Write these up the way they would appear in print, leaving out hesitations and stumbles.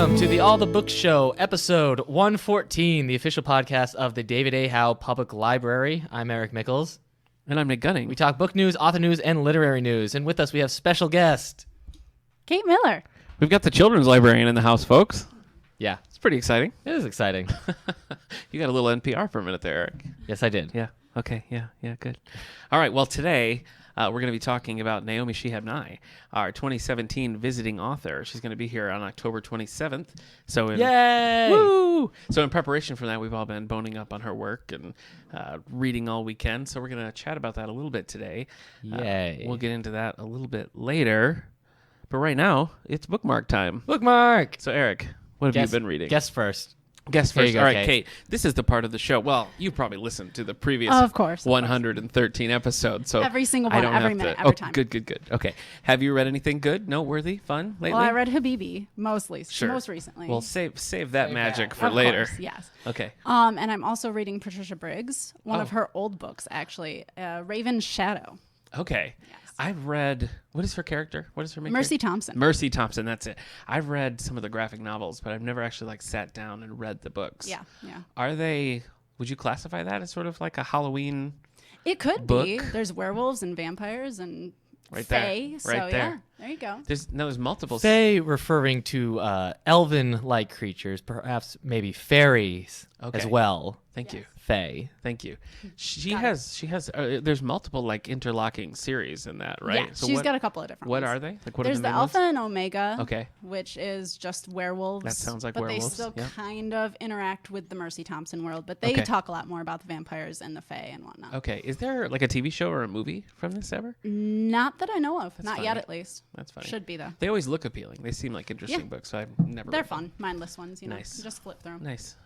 Welcome to the All the Books Show, episode 114, the official podcast of the David A. Howe Public Library. I'm Eric Mickles. And I'm Nick Gunning. We talk book news, author news, and literary news. And with us, we have special guest Kate Miller. We've got the children's librarian in the house, folks. Yeah, It's pretty exciting. it is exciting. You got a little NPR for a minute there, Eric. Yes, I did. Yeah. Okay. Yeah, good. All right. Well, today we're going to be talking about Naomi Shihab Nye, our 2017 visiting author. She's going to be here on October 27th. Yay! Woo! So in preparation for that, we've all been boning up on her work and reading all weekend. So we're going to chat about that a little bit today. Yay. We'll get into that a little bit later. But right now, it's bookmark time. Bookmark! So, Eric, what have you been reading? Guess first. Guess Here you first. go, All right, Kate. Kate. This is the part of the show. Well, you probably listened to the previous Of course. 113 episodes. So Every single I one, don't every have minute, to, every time. Good. Okay. Have you read anything good, noteworthy, fun lately? Well, I read Habibi mostly, Sure. most recently. Well, save that magic that. for Of later. course, yes. Okay. And I'm also reading Patricia Briggs, one of Oh. her old books, actually, Raven's Shadow. Okay. Yes. I've read, what is her character? What is her main Mercy character? Thompson. Mercy Thompson, that's it. I've read some of the graphic novels, but I've never actually sat down and read the books. Yeah. Are they, would you classify that as sort of like a Halloween It could book? be. There's werewolves and vampires and Right there. fae. Right So, there. yeah, there you go. There's multiple. Fae referring to elven-like creatures, perhaps maybe fairies as Okay. well. Thank you. Fae. Thank you. She Got has there's multiple like interlocking series in that, right? Yeah, she's got a couple of different What ones. are they? Like what There's are the main ones? Alpha and Omega, Okay. which is just werewolves. That sounds like but werewolves, they still yeah. kind of interact with the Mercy Thompson world, but they Okay. talk a lot more about the vampires and the fae and whatnot. Okay. Is there like a TV show or a movie from this ever? Not that I know of. Not funny. yet, at least. That's funny. Should be, though. They always look appealing. They seem like interesting Yeah. books. So I've never They're read them. fun, mindless ones, you know. Nice. Just flip through them. Nice.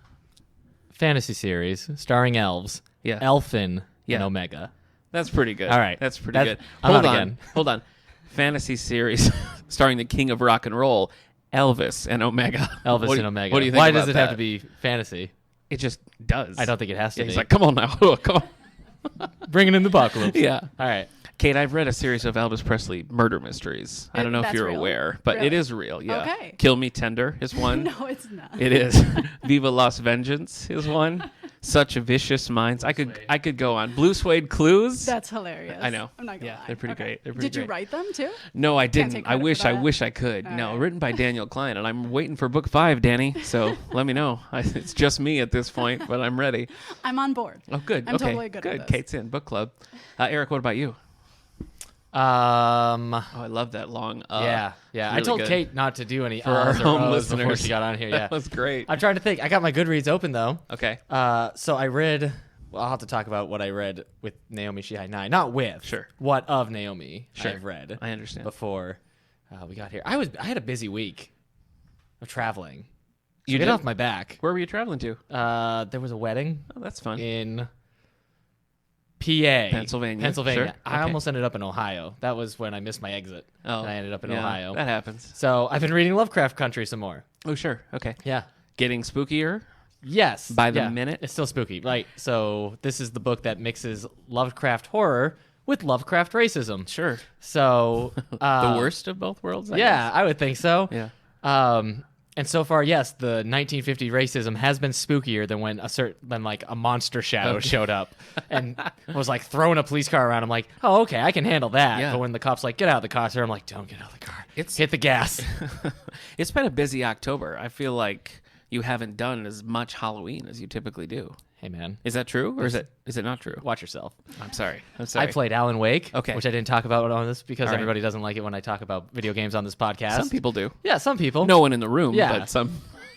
Fantasy series starring elves. Yeah. Elfin Yeah. and Omega. That's pretty good. All right. That's pretty That's- good. I'm Hold out on. again. Hold on. Fantasy series starring the king of rock and roll, Elvis and Omega. Elvis What do- and Omega. What do you think Why about does it have that? to be fantasy? It just does. I don't think it has to Yeah, be. he's like, come on now. Come on. Bringing in the apocalypse. Yeah. All right. Kate, I've read a series of Elvis Presley murder mysteries. I don't know if That's you're real? aware, but it Really? is real. Yeah. Okay. Kill Me Tender is one. No, it's not. It is. Viva Las Vengeance is one. Such Vicious Minds. I could go on. Blue Suede Clues. That's hilarious. I know. I'm not gonna Yeah, lie. they're pretty Okay. great. They're pretty Did you great. write them, too? No, I didn't. take I credit for that? wish I could. All No, right. written by Daniel Klein, and I'm waiting for book 5, Danny. So let me know. It's just me at this point, but I'm ready. I'm on board. Oh, good. I'm okay. totally good at this. Kate's in book club. Eric, what about you? Oh, I love that long. Yeah. I really told good. Kate not to do any For our or home ohs before listeners. she got on here. Yeah. That was great. I'm trying to think. I got my Goodreads open though. Okay. So I read. Well, I'll have to talk about what I read with Naomi Shihab Nye. Not with. Sure. What of Naomi Sure. I've read. I understand. Before we got here. I had a busy week of traveling. You Get did? off my back. Where were you traveling to? There was a wedding Oh, that's fun. in PA. Pennsylvania. Pennsylvania. Sure. I Okay. almost ended up in Ohio. That was when I missed my exit. Oh, And I ended up in yeah, Ohio. That happens. So I've been reading Lovecraft Country some more. Oh, sure. Okay. Yeah. Getting spookier. Yes. By the yeah. minute? It's still spooky. Right. So this is the book that mixes Lovecraft horror with Lovecraft racism. Sure. So The worst of both worlds. I Yeah, guess. I would think so. Yeah. And so far, yes, the 1950 racism has been spookier than when a monster shadow showed up and was like throwing a police car around. I'm like, oh, okay, I can handle that. Yeah. But when the cop's like, get out of the car, sir, I'm like, don't get out of the car. Hit the gas. It's been a busy October. I feel like you haven't done as much Halloween as you typically do. Hey, man, Is that true, or is it not true? watch yourself. I'm sorry. I played Alan Wake, Okay. which I didn't talk about on this because All right. everybody doesn't like it when I talk about video games on this podcast. Some people do. Yeah, some people. No one in the room, Yeah. but some.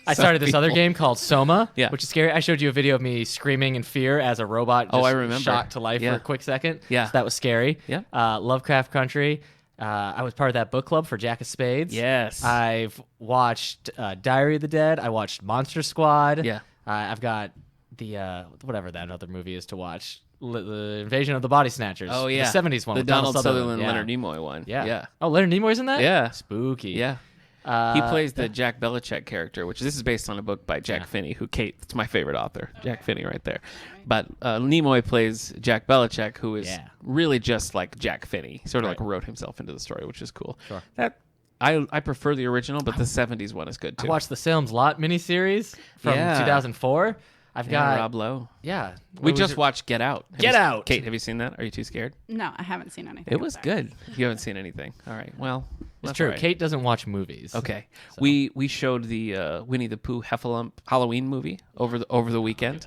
I started this other game called Soma, Yeah. which is scary. I showed you a video of me screaming in fear as a robot just Oh, I remember. shot to life Yeah. for a quick second. Yeah. So that was scary. Yeah. Lovecraft Country. I was part of that book club for Jack of Spades. Yes. I've watched Diary of the Dead. I watched Monster Squad. Yeah. I've got the whatever that other movie is to watch. The Invasion of the Body Snatchers. Oh yeah, The 70s one. the with Donald Sutherland, Yeah. Leonard Nimoy one. Yeah. yeah, Oh, Leonard Nimoy's in that? Yeah. Spooky. yeah. He plays the Jack Belichick character, which this is based on a book by Jack Finney, who it's my favorite author, Jack Finney, right there. But Nimoy plays Jack Belichick, who is really just like Jack Finney. He sort of like wrote himself into the story, which is cool. Sure. That I prefer the original, but the 70s one is good too. I watched the Salem's Lot miniseries from Yeah. 2004. I've got Rob Lowe. yeah. We What was just it? watched Get Out. Get Out. Kate, have you seen that? Are you too scared? No, I haven't seen anything. It I'm was sorry. good. You haven't seen anything. All right. Well, It's that's true. all right. Kate doesn't watch movies. Okay. We showed the Winnie the Pooh Heffalump Halloween movie over the weekend.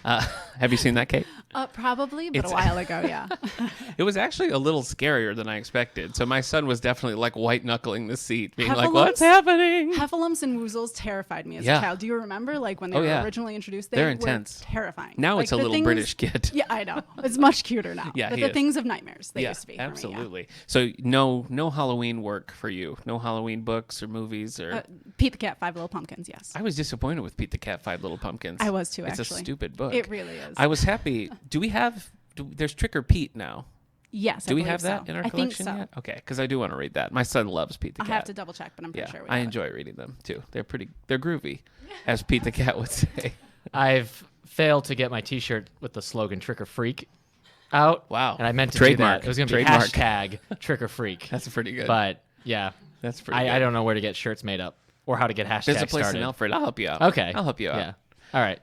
Have you seen that, Kate? Probably, but It's- a while ago, yeah. It was actually a little scarier than I expected. So my son was definitely like white knuckling the seat, being like, "What's happening?" Heffalumps and woozles terrified me as Yeah. a child. Do you remember, like, when they Oh, were yeah. originally introduced? They're were intense. terrifying. Now Like, it's a the little things- British kid. Yeah, I know. It's much cuter now. Yeah, but he the is. things of nightmares they Yeah, used to be. For me, absolutely. So no Halloween work for you. No Halloween books or movies or. yeah. Pete the Cat, Five Little Pumpkins. Yes, I was disappointed with Pete the Cat, Five Little Pumpkins. I was too. It's Actually, a stupid book. It really is. I was happy. There's Trick or Pete now. Yes. Do I we believe have that so. in our I think collection so. yet? Okay, because I do want to read that. My son loves Pete the I Cat. have to double check, but I'm pretty Yeah, sure. We I have it. enjoy reading them too. They're groovy, as Pete the Cat would say. I've failed to get my T-shirt with the slogan "Trick or Freak" out. Wow. And I meant to Trademark. do that. It was going to be Trademark. hashtag Trick or Freak. That's pretty good. But yeah, That's pretty good. I don't know where to get shirts made up or how to get hashtags There's a place started. in Alfred. I'll help you out. Okay, I'll help you out. Yeah. All right.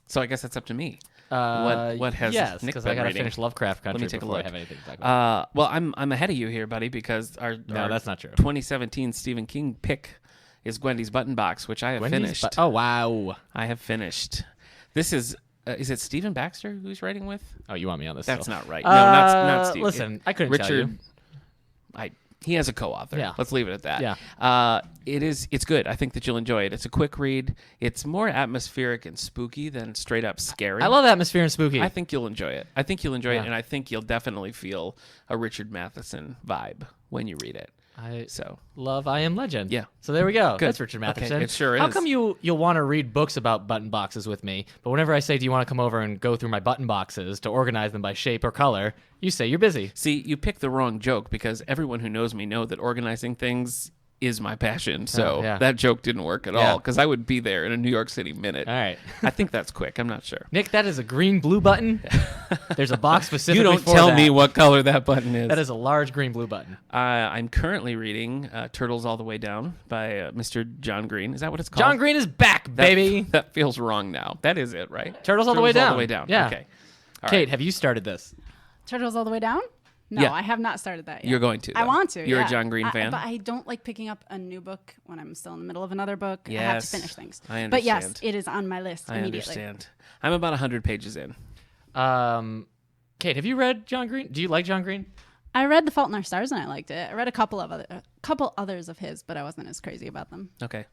So I guess that's up to me. What has yes, Nick because been I got to reading? finish Lovecraft Country me take a before I look. have anything to talk about. Well, I'm ahead of you here, buddy, because our that's not true. 2017 Stephen King pick is Gwendy's Button Box, which I have finished. Oh wow. I have finished. This is it Stephen Baxter who's writing with? Oh, you want me on this? That's still. not right. No, not Steve. Listen, I couldn't Richard. tell you. He has a co-author. Yeah. Let's leave it at that. Yeah. It's good. I think that you'll enjoy it. It's a quick read. It's more atmospheric and spooky than straight up scary. I love atmosphere and spooky. I think you'll enjoy it. it, Yeah. and I think you'll definitely feel a Richard Matheson vibe when you read it. I So love I Am Legend. Yeah. So there we go. Good. That's Richard Okay, Matheson. it sure How is. come you'll want to read books about button boxes with me, but whenever I say, do you want to come over and go through my button boxes to organize them by shape or color, you say you're busy. see, you picked the wrong joke because everyone who knows me know that organizing things is my passion. So yeah. that joke didn't work at Yeah. all because I would be there in a New York City minute. All right. I think that's quick. I'm not sure. Nick, that is a green blue button. There's a box specifically You don't for tell that. me what color that button is. That is a large green blue button. I'm currently reading Turtles All the Way Down by Mr. John Green. Is that what it's called? John Green is back, That- baby. That feels wrong now. That is it, right? Turtles All the Way All Down. the Way Down. Yeah. Okay. All Kate, right. have you started this? Turtles All the Way Down? No, Yeah. I have not started that yet. You're going to, I though. want to. You're a yeah. John Green fan? But I don't like picking up a new book when I'm still in the middle of another book. I have Yes, to finish things. I But yes, understand. it is on my list I immediately. understand. I'm about 100 pages in. Kate, have you read John Green? Do you like John Green? I read The Fault in Our Stars and I liked it. I read a couple others of his, but I wasn't as crazy about them. Okay.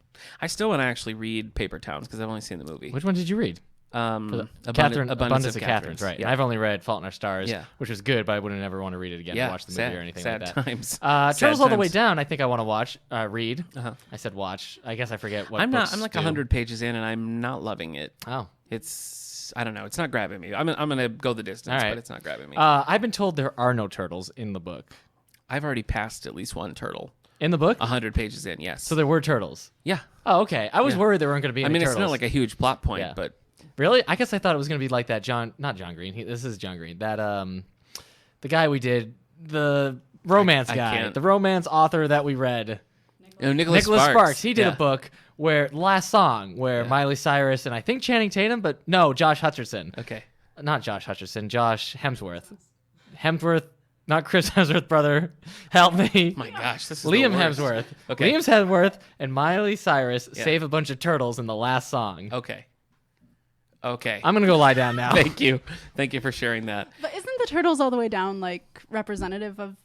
I still want to actually read Paper Towns because I've only seen the movie. Which one did you read? Abundance Abundance of Catherines, right. Yeah. And I've only read Fault in Our Stars, Yeah. which was good, but I wouldn't ever want to read it again Yeah, to watch the sad, movie or anything sad like that. times. Sad Turtles All the Way times. Down, I think I want to read. Uh-huh. I said watch. I guess I forget what I'm books like do. 100 pages in and I'm not loving it. Oh. It's, I don't know. It's not grabbing me. I'm going to go the distance, All right. but it's not grabbing me. I've been told there are no turtles in the book. I've already passed at least one turtle. In the book? 100 pages in, yes. So there were turtles. yeah. Oh, okay. I was Yeah. worried there weren't going to be I any mean, turtles. it's not like a huge plot point, Yeah. but Really? I guess I thought it was going to be like that not John Green. This is John Green. That the guy we did the romance I guy, can't- the romance author that we had. Nicholas Nicholas Sparks. He did Yeah. a book where last song where Miley Cyrus and I think Channing Tatum, but no, Josh Hutcherson. Okay. Not Josh Hutcherson, Josh Hemsworth. Hemsworth, not Chris Hemsworth, brother. Help me. My gosh, this is Liam the worst. Hemsworth. Okay. Liam Hemsworth and Miley Cyrus Yeah. save a bunch of turtles in the last song. Okay. Okay. I'm going to go lie down now. Thank you. Thank you for sharing that. But isn't the Turtles All the Way Down like representative of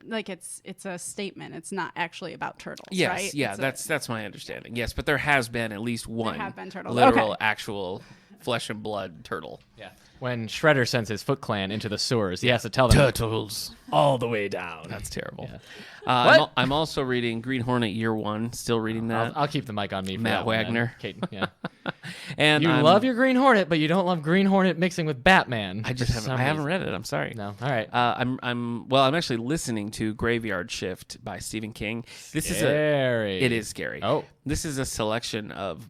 like it's a statement? It's not actually about turtles, Yes, right? yeah, that's my understanding. Yes, but there has been at least one have been turtles. literal, Okay. actual flesh and blood turtle. Yeah. When Shredder sends his Foot Clan into the sewers, he has to tell them Turtles. all the way down. That's terrible. Yeah. I'm, I'm also reading Green Hornet Year One. Still reading that. I'll keep the mic on me for Matt that one, then. Wagner. Kate, yeah. And You I'm- love your Green Hornet, but you don't love Green Hornet mixing with Batman. I just for haven't. some I haven't reason. read it. I'm sorry. No. All right. I'm actually listening to Graveyard Shift by Stephen King. This Scary. It is scary. Oh. This is a selection of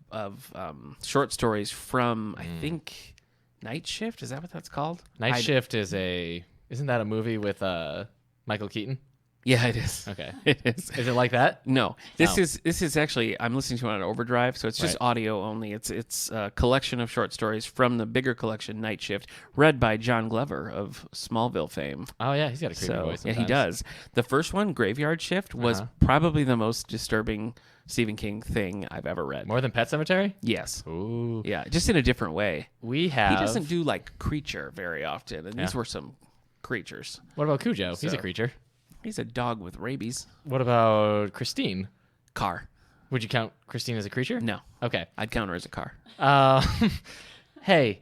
short stories from I think Night Shift. Is that what that's called? Night Shift isn't that a movie with Michael Keaton? Yeah, it is. Okay. It is. Is it like that? No, this Oh. is actually, I'm listening to it on overdrive, so it's just Right. audio only. It's a collection of short stories from the bigger collection, Night Shift, read by John Glover of Smallville fame. Oh yeah, he's got a creepy So voice. yeah, he sometimes. does. The first one, Graveyard Shift, was probably the most disturbing Stephen King thing I've ever read. More than Pet Cemetery? Yes. Ooh. Yeah, just in a different way. We have. He doesn't do like creature very often, and these Yeah. were some creatures. What about Cujo? He's a So- creature. He's a dog with rabies. What about Christine? Car. Would you count Christine as a creature? No, Okay. I'd count her as a car. Uh, hey,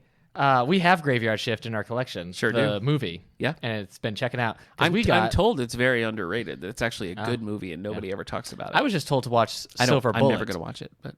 we have Graveyard Shift in our collection. Sure the do. movie. Yeah. And it's been checking out. 'Cause I'm, we got, I'm told it's very underrated. That it's actually a good movie, and nobody ever talks about it. I was just told to watch Silver I'm Bullet. never going to watch it, but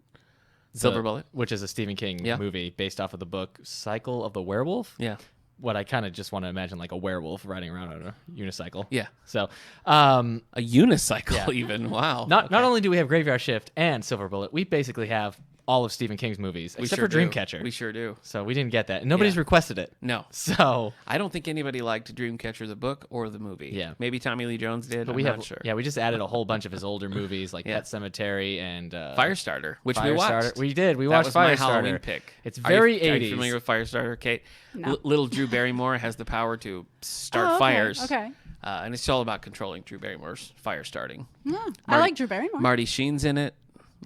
Silver Bullet. Which is a Stephen King Yeah. movie based off of the book Cycle of the Werewolf. Yeah. What I kind of just want to imagine like a werewolf riding around on a unicycle. Yeah. So, A unicycle, Yeah. even. Wow. not only do we have Graveyard Shift and Silver Bullet, we basically have all of Stephen King's movies We except sure for do. Dreamcatcher. We sure do. So we didn't get that. And nobody's Yeah. requested it. No. So, I don't think anybody liked Dreamcatcher the book or the movie. Yeah. Maybe Tommy Lee Jones did. but I'm we not have sure. yeah, we just added a whole bunch of his older movies like Yeah. Pet Cemetery and Firestarter, which we Firestarter. watched. We did. We That watched was my Firestarter. Halloween pick. It's Are you- very Are 80s. you familiar with Firestarter, Kate? No. Little Drew Barrymore has the power to start Oh, okay, fires. okay. And it's all about controlling Drew Barrymore's fire starting. Yeah, I Marty- like Drew Barrymore. Marty Sheen's in it.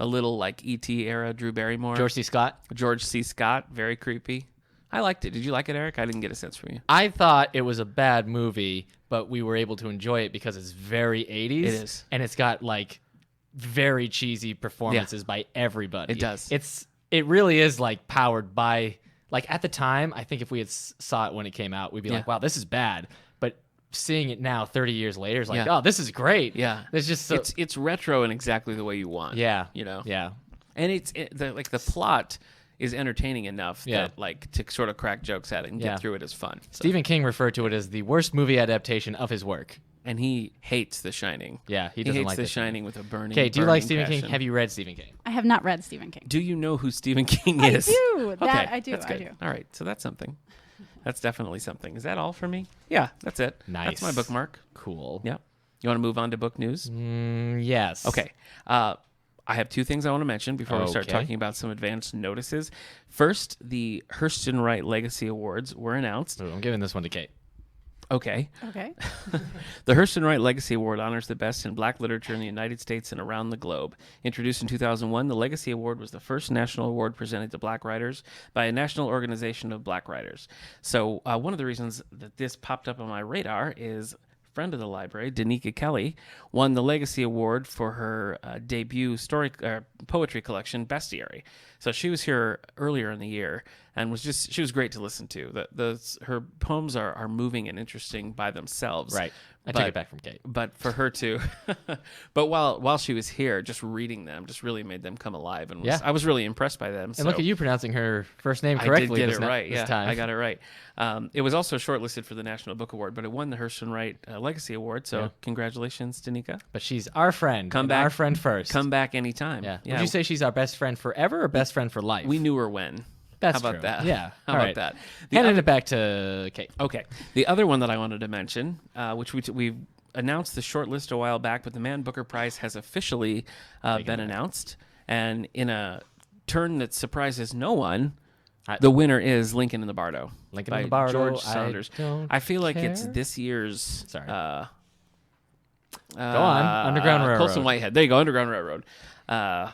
A little like E.T. era Drew Barrymore. George C. Scott. George C. Scott, very creepy. I liked it. Did you like it, Eric? I didn't get a sense from you. I thought it was a bad movie, but we were able to enjoy it because it's very 80s. It is. And it's got like very cheesy performances by everybody. It does. It really is like powered by like at the time, I think if we had saw it when it came out, we'd be like, Yeah. wow, this is bad. But seeing it now 30 years later is like, Yeah. oh, this is great. Yeah. It's just so It's retro in exactly the way you want. yeah. You know? Yeah. And the plot is entertaining enough Yeah. that like to sort of crack jokes at it and Yeah. get through it is fun. So- Stephen King referred to it as the worst movie adaptation of his work. and he hates The Shining. Yeah, he He doesn't hates like The this. Shining with a burning. Okay, do you like burning Stephen King? passion. Have you read Stephen King? I have not read Stephen King. Do you know who Stephen King I is? do. That Okay, I do. That's I good. do. All right, so that's something. That's definitely something. Is that all for me? Yeah, that's it. That's my Nice. bookmark. Cool. Yeah. You want to move on to book news? Yes. Okay. I have two things I want to mention before we start Okay. talking about some advanced notices. First, the Hurston Wright Legacy Awards were announced. Ooh, I'm giving this one to Kate. Okay. Okay. The Hurston Wright Legacy Award honors the best in black literature in the United States and around the globe. Introduced in 2001, the Legacy Award was the first national award presented to black writers by a national organization of black writers. So one of the reasons that this popped up on my radar is friend of the library, Danica Kelly, won the Legacy Award for her debut poetry collection, Bestiary. So she was here earlier in the year and she was great to listen to. Her poems are moving and interesting by themselves. Right. I But- took it back from Kate. But for her to, but while she was here, just reading them just really made them come alive, and Yeah. I was really impressed by them. And look at you pronouncing her first name correctly. I did this get it right. this Yeah, time. I got it right. It was also shortlisted for the National Book Award, but it won the Hurston Wright Legacy Award. So Yeah. congratulations, Danica. But she's our friend. Come and back. Our friend first. Come back anytime. Yeah. Would you say she's our best friend forever or best friend for life? we knew her when? That's How about true. that? Yeah. How All about right. that? Handing it back to Kate. Okay. The other one that I wanted to mention, which we announced the short list a while back, but the Man Booker Prize has officially been announced. And in a turn that surprises no one, the winner is Lincoln in the Bardo. Lincoln by in the Bardo, George Saunders. don't I feel like it's care. this year's. Sorry. Go on. Underground Railroad. Colson Whitehead. There you go. Underground Railroad.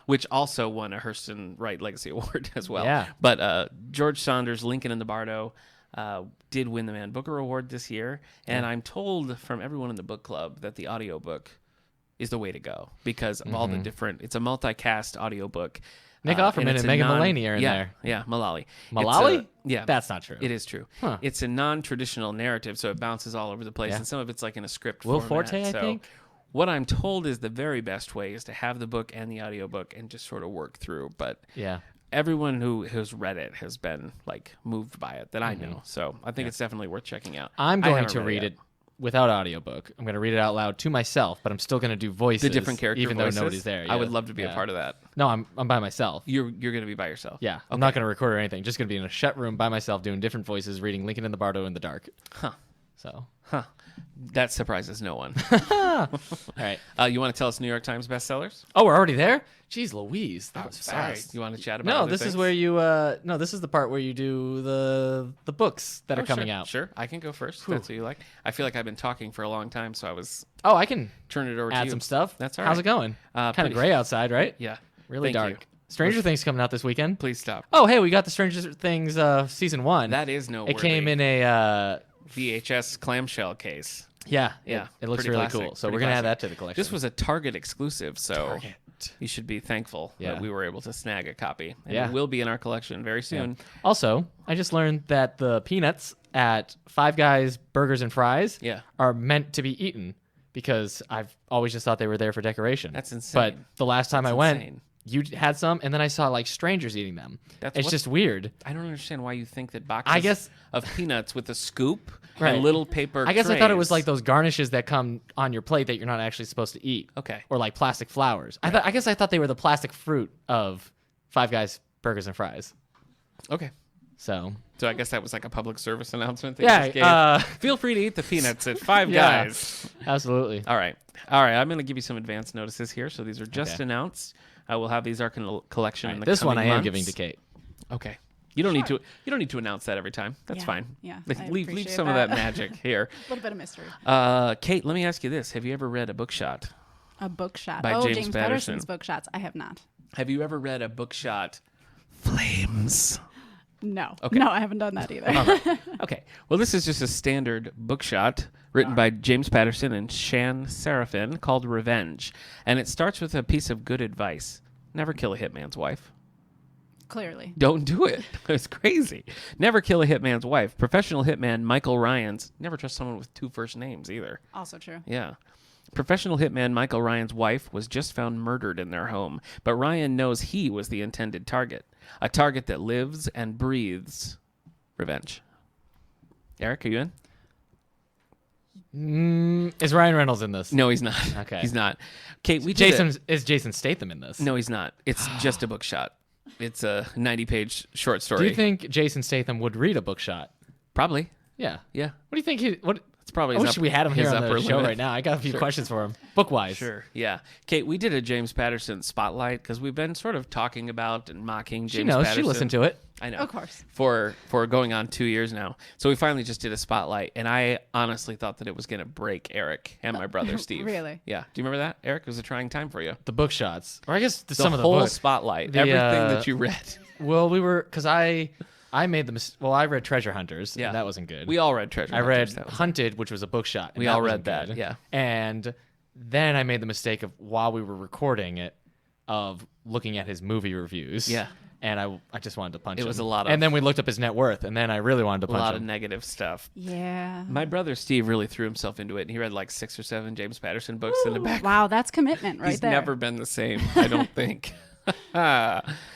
Which also won a Hurston Wright Legacy Award as well. Yeah. But George Saunders' Lincoln in the Bardo did win the Man Booker Award this year. And I'm told from everyone in the book club that the audiobook is the way to go because of all the different, it's a multicast audiobook. Nick and Offerman it's and a Megan Mullany are in yeah, there. Yeah, Mullally. Mullally? Yeah. That's not true. It is true. Huh. It's a non-traditional narrative, so it bounces all over the place, Yeah. and some of it's like in a script Will format. Forte, I so think? what I'm told is the very best way is to have the book and the audiobook and just sort of work through. But Yeah. everyone who has read it has been like moved by it that I know. So I think it's definitely worth checking out. I'm I going haven't to read yet. it without audiobook. I'm going to read it out loud to myself, but I'm still going to do voices. The different character even voices. though nobody's there. I would Yeah. love to be a Yeah. part of that. No, I'm by myself. You're going to be by yourself. Yeah, I'm not going to record or anything. Just going to be in a shut room by myself doing different voices, reading Lincoln in the Bardo in the dark. Huh. So, Huh. That surprises no one. all right. You want to tell us New York Times bestsellers? Oh, we're already there? Jeez Louise. That was Sorry. fast. You want to chat about No, other this is things? where you no, this is the part where you do the books that are coming sure, out. Sure, I can go first. If that's what you like. I feel like I've been talking for a long time, so I was Oh, I can turning it over to add you. some stuff. That's all How's right. it going? Kind pretty- of gray outside, right? Yeah. Really Thank dark. you. Stranger Things coming out this weekend. Please stop. Oh, hey, we got the Stranger Things season 1. That is no. It came in a VHS clamshell case. yeah, Yeah, It looks pretty really classic, cool. So pretty we're gonna add classic. that to the collection. This was a Target exclusive, so Target. you should be thankful Yeah. that we were able to snag a copy. And Yeah. it will be in our collection very soon. Also, I just learned that the peanuts at Five Guys Burgers and Fries Yeah. are meant to be eaten because I've always just thought they were there for decoration. That's insane. But the last time I went, insane. you had some, and then I saw like strangers eating them. That's It's what- just weird. I don't understand why you think that boxes I guess- of peanuts with a scoop Right. and little paper I guess I thought it was trays- like those garnishes that come on your plate that you're not actually supposed to eat. Okay. Or like plastic flowers. I guess I thought they were the plastic fruit of Five Guys Burgers and Fries. Okay. So So I guess that was like a public service announcement that you just gave. yeah, Feel free to eat the peanuts at Five Yeah. Guys. absolutely. All right. I'm going to give you some advance notices here. So these are just Okay. announced. We'll have these Arcan collection in the This one I coming am months. giving to Kate. Okay. You don't need to. You don't need to announce that every time. That's Yeah, fine. yeah, Like, I leave appreciate some of that that. magic here. A little bit of mystery. Kate, let me ask you this: have you ever read a bookshot? A bookshot. By Oh, James James Patterson. Patterson's bookshots. I have not. Have you ever read a bookshot? Flames. No. Okay. No, I haven't done that either. Okay. Well, this is just a standard bookshot written by James Patterson and Shan Seraphin called Revenge, and it starts with a piece of good advice: never kill a hitman's wife. Clearly. Don't do it. It's crazy. Never kill a hitman's wife. Professional hitman Michael Ryan's never trust someone with 2 first names either. Also true. Yeah. Professional hitman Michael Ryan's wife was just found murdered in their home, but Ryan knows he was the intended target, a target that lives and breathes revenge. Eric, are you in? Is Ryan Reynolds in this? No, he's not. Okay. He's not. Kate, we did Is Jason Statham in this? No, he's not. It's just a bookshot. It's a 90-page short story. Do you think Jason Statham would read a bookshot? Probably. Yeah. Yeah. What do you think he? What? It's probably I his wish we had him here his on the upper show limit. right now. I got a few questions for him, book-wise. Sure. Yeah. Kate, we did a James Patterson spotlight because we've been sort of talking about and mocking James She knows. Patterson. She listened to it. I know. Of course. For going on 2 years now. So we finally just did a spotlight, and I honestly thought that it was going to break Eric and my brother Steve. Really? Yeah. Do you remember that, Eric? It was a trying time for you. The book shots, or I guess The some of the whole books. spotlight, The, everything uh, that you read. Well, we were because I made the well, I read Treasure Hunters. Yeah. And that wasn't good. We all read Treasure I read Hunters. That was- Hunted, which was a book shot. and We all wasn't read that, good. yeah. And then I made the mistake of while we were recording it, of looking at his movie reviews. Yeah. And I just wanted to punch him. It was a lot of- And then we looked up his net worth, and then I really wanted to a punch lot him. of negative stuff. Yeah. My brother Steve really threw himself into it, and he read like 6 or 7 James Patterson books in the back. Wow, that's commitment right He's there. never been the same, I don't think.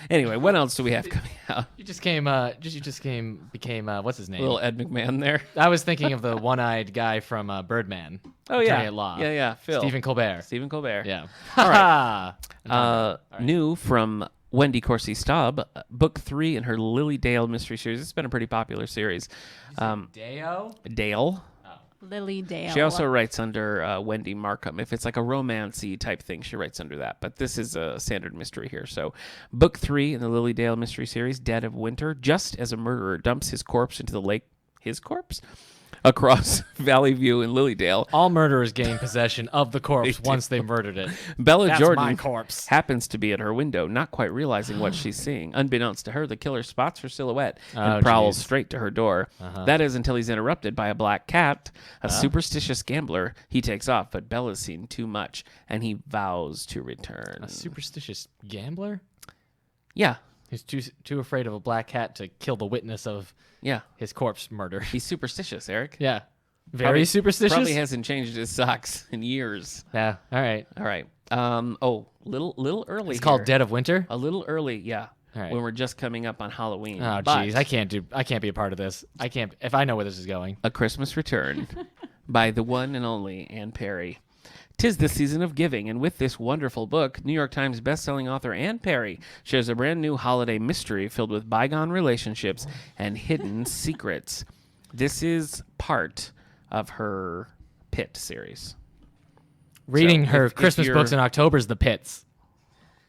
Anyway, what else do we have coming out? You just became what's his name? Little Ed McMahon there. I was thinking of the one-eyed guy from Birdman. Oh, Attorney yeah. at Law. Yeah, Phil. Stephen Colbert. Stephen Colbert. Yeah. All right. New from Wendy Corsi Staub, book 3 in her Lily Dale mystery series. It's been a pretty popular series. Deo. Dale. Lily Dale. She also writes under Wendy Markham. If it's like a romancy type thing, she writes under that. But this is a standard mystery here. So, book 3 in the Lily Dale mystery series, Dead of Winter. Just as a murderer dumps his corpse into the lake, his corpse? Across Valley View in Lilydale, All murderers gain possession of the corpse once they murdered it. Bella That's Jordan my corpse. happens to be at her window, not quite realizing what she's seeing. Unbeknownst to her, the killer spots her silhouette and Oh, prowls geez. straight to her door. That is until he's interrupted by a black cat, a superstitious gambler. He takes off, but Bella's seen too much, and he vows to return. A superstitious gambler? Yeah, He's too afraid of a black cat to kill the witness of yeah. his corpse murder. He's superstitious, Eric. Yeah. Very Probably- superstitious? Probably hasn't changed his socks in years. Yeah. All right. All right. Little early. It's called here. Dead of Winter? A little early, yeah. All right. When we're just coming up on Halloween. Oh, But jeez. I can't be a part of this. I can't. If I know where this is going. A Christmas Return by the one and only Anne Perry. 'Tis the season of giving, and with this wonderful book, New York Times bestselling author Anne Perry shares a brand new holiday mystery filled with bygone relationships and hidden secrets. This is part of her Pit series. Reading So her if Christmas you're- books in October is the pits.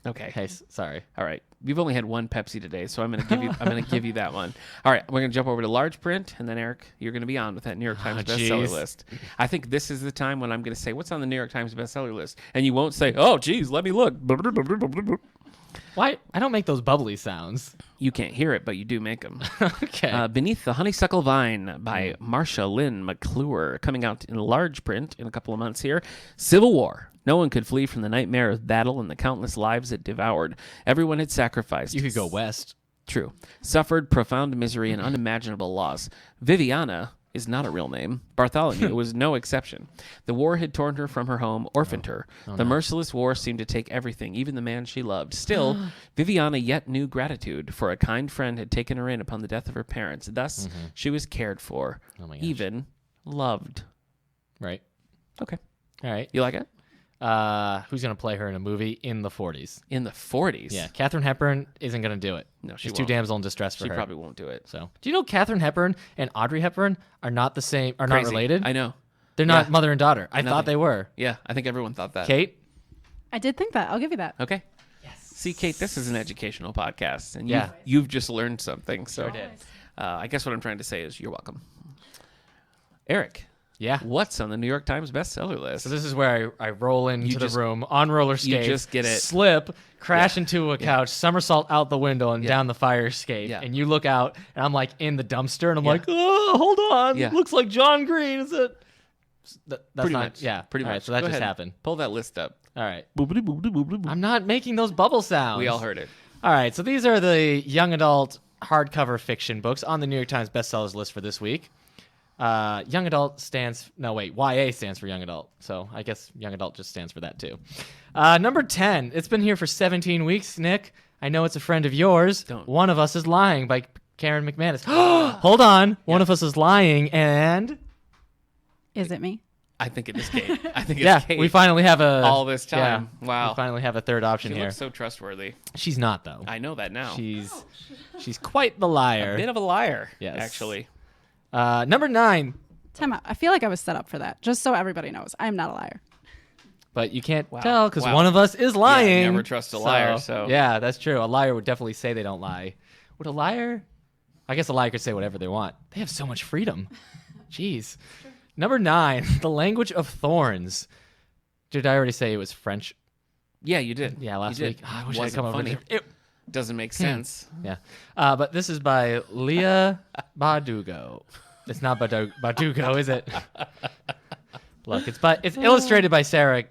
Okay. Okay, sorry. All right. We've only had one Pepsi today, so I'm going to give you. I'm going to give you that one. All right. We're going to jump over to large print, and then Eric, you're going to be on with that New York Times bestseller geez. list. I think this is the time when I'm going to say, "What's on the New York Times bestseller list?" And you won't say, "Oh, geez, let me look." Why? I don't make those bubbly sounds. You can't hear it, but you do make them. Okay. Beneath the Honeysuckle Vine by Marcia Lynn McClure, coming out in large print in a couple of months here. Civil War. No one could flee from the nightmare of battle and the countless lives it devoured. Everyone had sacrificed. You could go west. True. Suffered profound misery and unimaginable loss. Viviana is not a real name. Bartholomew was no exception. The war had torn her from her home, orphaned her. The merciless war seemed to take everything, even the man she loved. Still, Viviana yet knew gratitude, for a kind friend had taken her in upon the death of her parents. Thus, she was cared for, Oh my gosh. even loved. Right. Okay. All right. You like it? Who's going to play her in a movie in the 40s? In the 40s? Yeah. Katharine Hepburn isn't going to do it. No, she She's too won't. damsel in distress for She her. probably won't do it. So, do you know Katharine Hepburn and Audrey Hepburn are not the same? Are not Crazy. related? I know. They're not Yeah. mother and daughter. I Nothing. thought they were. Yeah, I think everyone thought that. Kate. I did think that. I'll give you that. Okay. Yes. See, Kate, this is an educational podcast, and Yeah. you've just learned something. So, Sure did. I guess what I'm trying to say is you're welcome. Eric, Yeah. what's on the New York Times bestseller list? So this is where I roll into You the just- room on roller skates, just get it. slip, crash into a couch, somersault out the window and down the fire escape. Yeah. And you look out, and I'm like in the dumpster, and I'm Yeah. like, oh, hold on, Yeah. looks like John Green. Is it? That's Pretty not. much. Yeah, Pretty All right, much. so that Go just ahead. happened. Pull that list up. All right, Boobity boobity boobity boop. I'm not making those bubble sounds. We all heard it. All right, so these are the young adult hardcover fiction books on the New York Times bestsellers list for this week. Young adult stands YA stands for young adult, so I guess young adult just stands for that too. Number 10, it's been here for 17 weeks, Nick. I know it's a friend of yours. Don't. One of Us is Lying by Karen McManus. Hold on, One of Us is Lying, and Is it me? I think it is Kate. I think it's yeah, Kate. we finally have a all this time. yeah, Wow. we finally have a third option She here. looks so trustworthy. She's not though. I know that now. She's quite the liar. A bit of a liar, Yes. actually. Number 9. Time out. I feel like I was set up for that. Just so everybody knows, I am not a liar. But you can't Wow. tell because Wow. one of us is lying. never trust a liar, so. Yeah, that's true. A liar would definitely say they don't lie. Would a liar? I guess a liar could say whatever they want. They have so much freedom. Jeez. Number 9, The Language of Thorns. Did I already say it was French? Yeah, you did. Yeah, last You week. did. I wish I had Wasn't come up with funny. it. Doesn't make sense. Yeah. But this is by Leah Bardugo. It's not Bardugo, is it? Look, it's illustrated by Sarah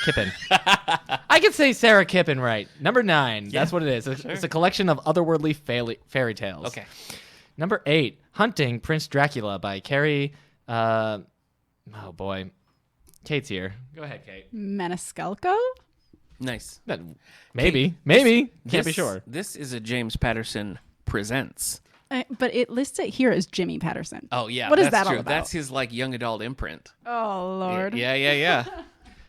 Kippen. I could say Sarah Kippen right. Number 9. That's what it is. It's a collection of otherworldly fairy tales. Okay. Number 8. Hunting Prince Dracula by Carrie. Oh boy. Kate's here. Go ahead, Kate. Maniscalco? Nice. Maybe. Can't be sure. This is a James Patterson Presents. But it lists it here as Jimmy Patterson. Oh, yeah. What is that's that all true. about? That's his, young adult imprint. Oh, Lord. Yeah.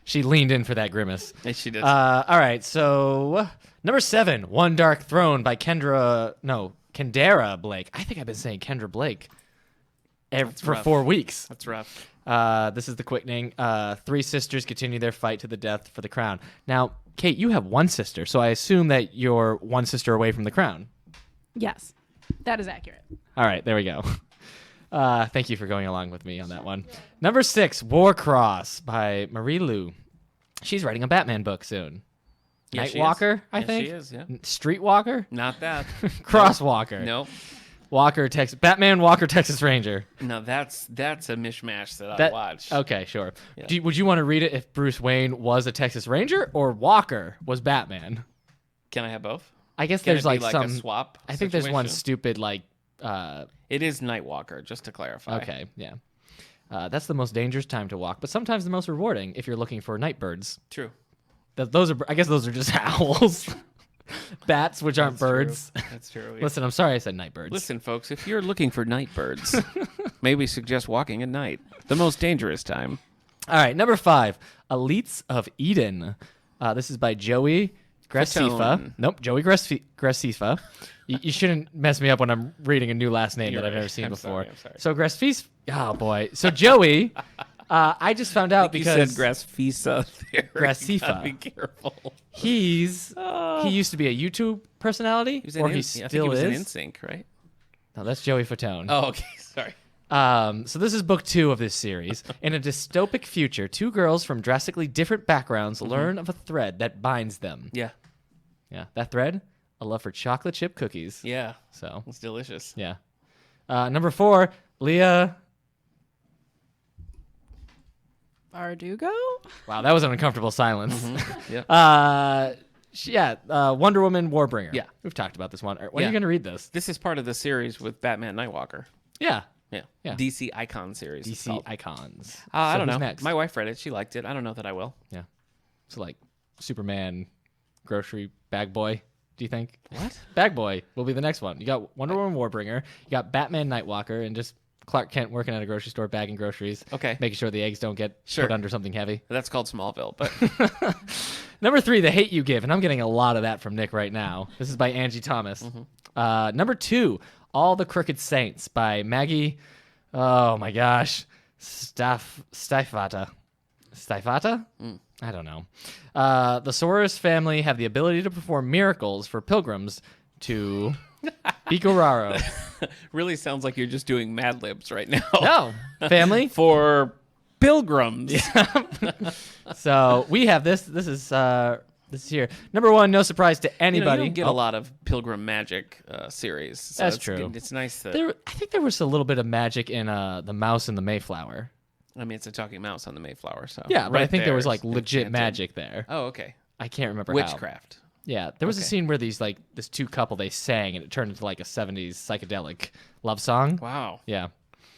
She leaned in for that grimace. Yes, she did. All right, so number 7, One Dark Throne by Kendra Blake. I think I've been saying Kendra Blake for rough. 4 weeks. That's rough. This is the quickening. 3 sisters continue their fight to the death for the crown. Now, Kate, you have one sister, so I assume that you're one sister away from the crown. Yes, that is accurate. All right, there we go. Thank you for going along with me on that one. Number 6, Warcross by Marie Lu. She's writing a Batman book soon. Yeah, she Nightwalker, is. I Yes, think. she is, yeah. Streetwalker? Not that. Crosswalker. No. Batman Walker, Texas Ranger. No, that's a mishmash that I That watched. Okay, sure. Yeah. Would you want to read it if Bruce Wayne was a Texas Ranger or Walker was Batman? Can I have both? I guess Can there's it be some a swap? I think there's one situation? stupid It is Nightwalker, just to clarify. okay, yeah. That's the most dangerous time to walk, but sometimes the most rewarding if you're looking for night birds. True. Those are just owls. Bats, which aren't birds. True. That's true. Listen, I'm sorry I said night birds. Listen, folks, if you're looking for night birds, may we suggest walking at night, the most dangerous time. All right, number 5, Elites of Eden. This is by Joey Graceffa. Fatone. Nope, Joey Graceffa. You shouldn't mess me up when I'm reading a new last name that I've never seen before. I'm sorry. So Graceffa. Oh boy. So Joey, I just found out You because said Graceffa there. Graceffa. You gotta be careful. he used to be a YouTube personality, He was or in he I think still he was is. in NSYNC, right? No, that's Joey Fatone. Oh, okay. Sorry. So this is book 2 of this series. In a dystopic future, 2 girls from drastically different backgrounds learn of a thread that binds them. Yeah. Yeah, that thread, a love for chocolate chip cookies. Yeah. So, It's delicious. yeah. Number 4, Leah. Bardugo? Wow, that was an uncomfortable silence. Yeah. Wonder Woman Warbringer. Yeah. We've talked about this one. When are Yeah. you going to read this? This is part of the series with Batman Nightwalker. Yeah. Yeah. Yeah. DC Icon series. it's DC called. Icons. I So don't who's know. Next? My wife read it. She liked it. I don't know that I will. Yeah. So like Superman, grocery bag boy. Do you think? What? Bag boy will be the next one. You got Wonder Woman Warbringer. You got Batman Nightwalker, and just Clark Kent working at a grocery store bagging groceries. Okay. Making sure the eggs don't get Sure. put under something heavy. That's called Smallville. But Number 3, The Hate You Give, and I'm getting a lot of that from Nick right now. This is by Angie Thomas. Number 2, All the Crooked Saints by Maggie. Oh my gosh, Stifata. I don't know. The Soros family have the ability to perform miracles for pilgrims to Bicoraro. really sounds like you're just doing Mad Libs right now. No, family. For pilgrims. So we have this. This is here. Number 1, no surprise to You anybody. don't get a lot of Pilgrim Magic series. So That's it's true. It's nice that I think there was a little bit of magic in the Mouse and the Mayflower. I mean, it's a talking mouse on the Mayflower. So Yeah, but I right think there was there like is legit enchanted. magic there. Oh, okay. I can't remember how. Witchcraft. Yeah, there was a Okay. scene where this 2 couple they sang and it turned into like a 70s psychedelic love song. Wow, Yeah.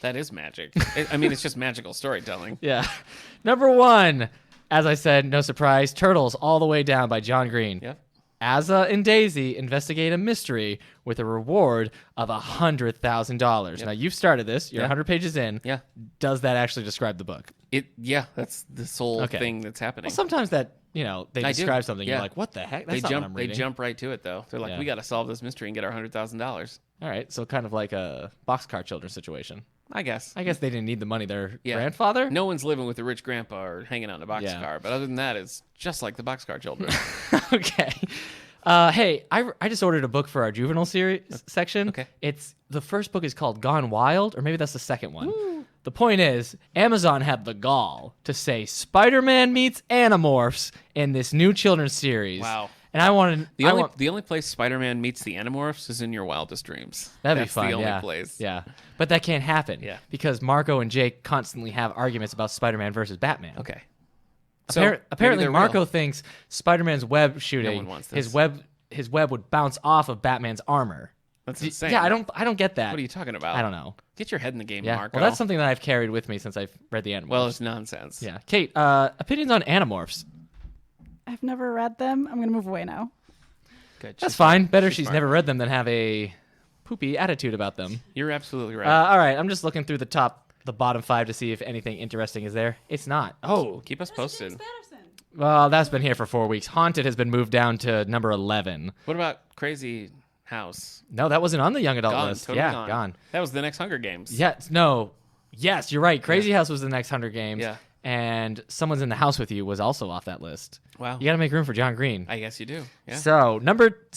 that is magic. I mean, it's just magical storytelling. Yeah. Number 1, as I said, no surprise, Turtles All the Way Down by John Green. Yep. Asa and Daisy investigate a mystery with a reward of $100,000. Now you've started this. You're Yeah. 100 pages in. Yeah. Does that actually describe the book? Yeah, that's the sole Okay. thing that's happening. Well, sometimes that they I do. describe something. Yeah. You're like, what the heck? They That's not what I'm jump. They reading. jump right to it though. They're like, Yeah. we got to solve this mystery and get our $100,000. All right, so kind of like a Boxcar Children situation. I guess. I guess they didn't need the money. Their Yeah. grandfather. No one's living with a rich grandpa or hanging out in a boxcar. Yeah. But other than that, it's just like the Boxcar Children. Okay. Hey, I just ordered a book for our juvenile series section. Okay. It's the first book is called Gone Wild, or maybe that's the second one. The point is, Amazon had the gall to say Spider-Man meets Animorphs in this new children's series. Wow. And I wanted The only place Spider-Man meets the Animorphs is in your wildest dreams. that'd That's be fun. the only yeah. place. Yeah. But that can't happen. Yeah. Because Marco and Jake constantly have arguments about Spider-Man versus Batman. Okay. Apparently, they're Marco real. thinks Spider-Man's web shooting, one wants his this. web would bounce off of Batman's armor. That's insane. Yeah, I don't get that. What are you talking about? I don't know. Get your head in the game, Yeah, Marco. well, that's something that I've carried with me since I've read the Animorphs. Well, it's nonsense. yeah, Kate, opinions on Animorphs? I've never read them. I'm going to move away now. Good. That's fine. Better she's smart. never read them than have a poopy attitude about them. You're absolutely right. All right, I'm just looking through the bottom 5 to see if anything interesting is there. It's not. Oh, Keep us posted. well, that's been here for 4 weeks. Haunted has been moved down to number 11. What about Crazy House? No, that wasn't on the young adult Gone. list. Totally Yeah, gone. That was the next Hunger Games. Yes, no. Yes, you're right. Crazy House was the next Hunger Games. Yeah. And Someone's in the House with You was also off that list. Wow. You got to make room for John Green. I guess you do. Yeah. So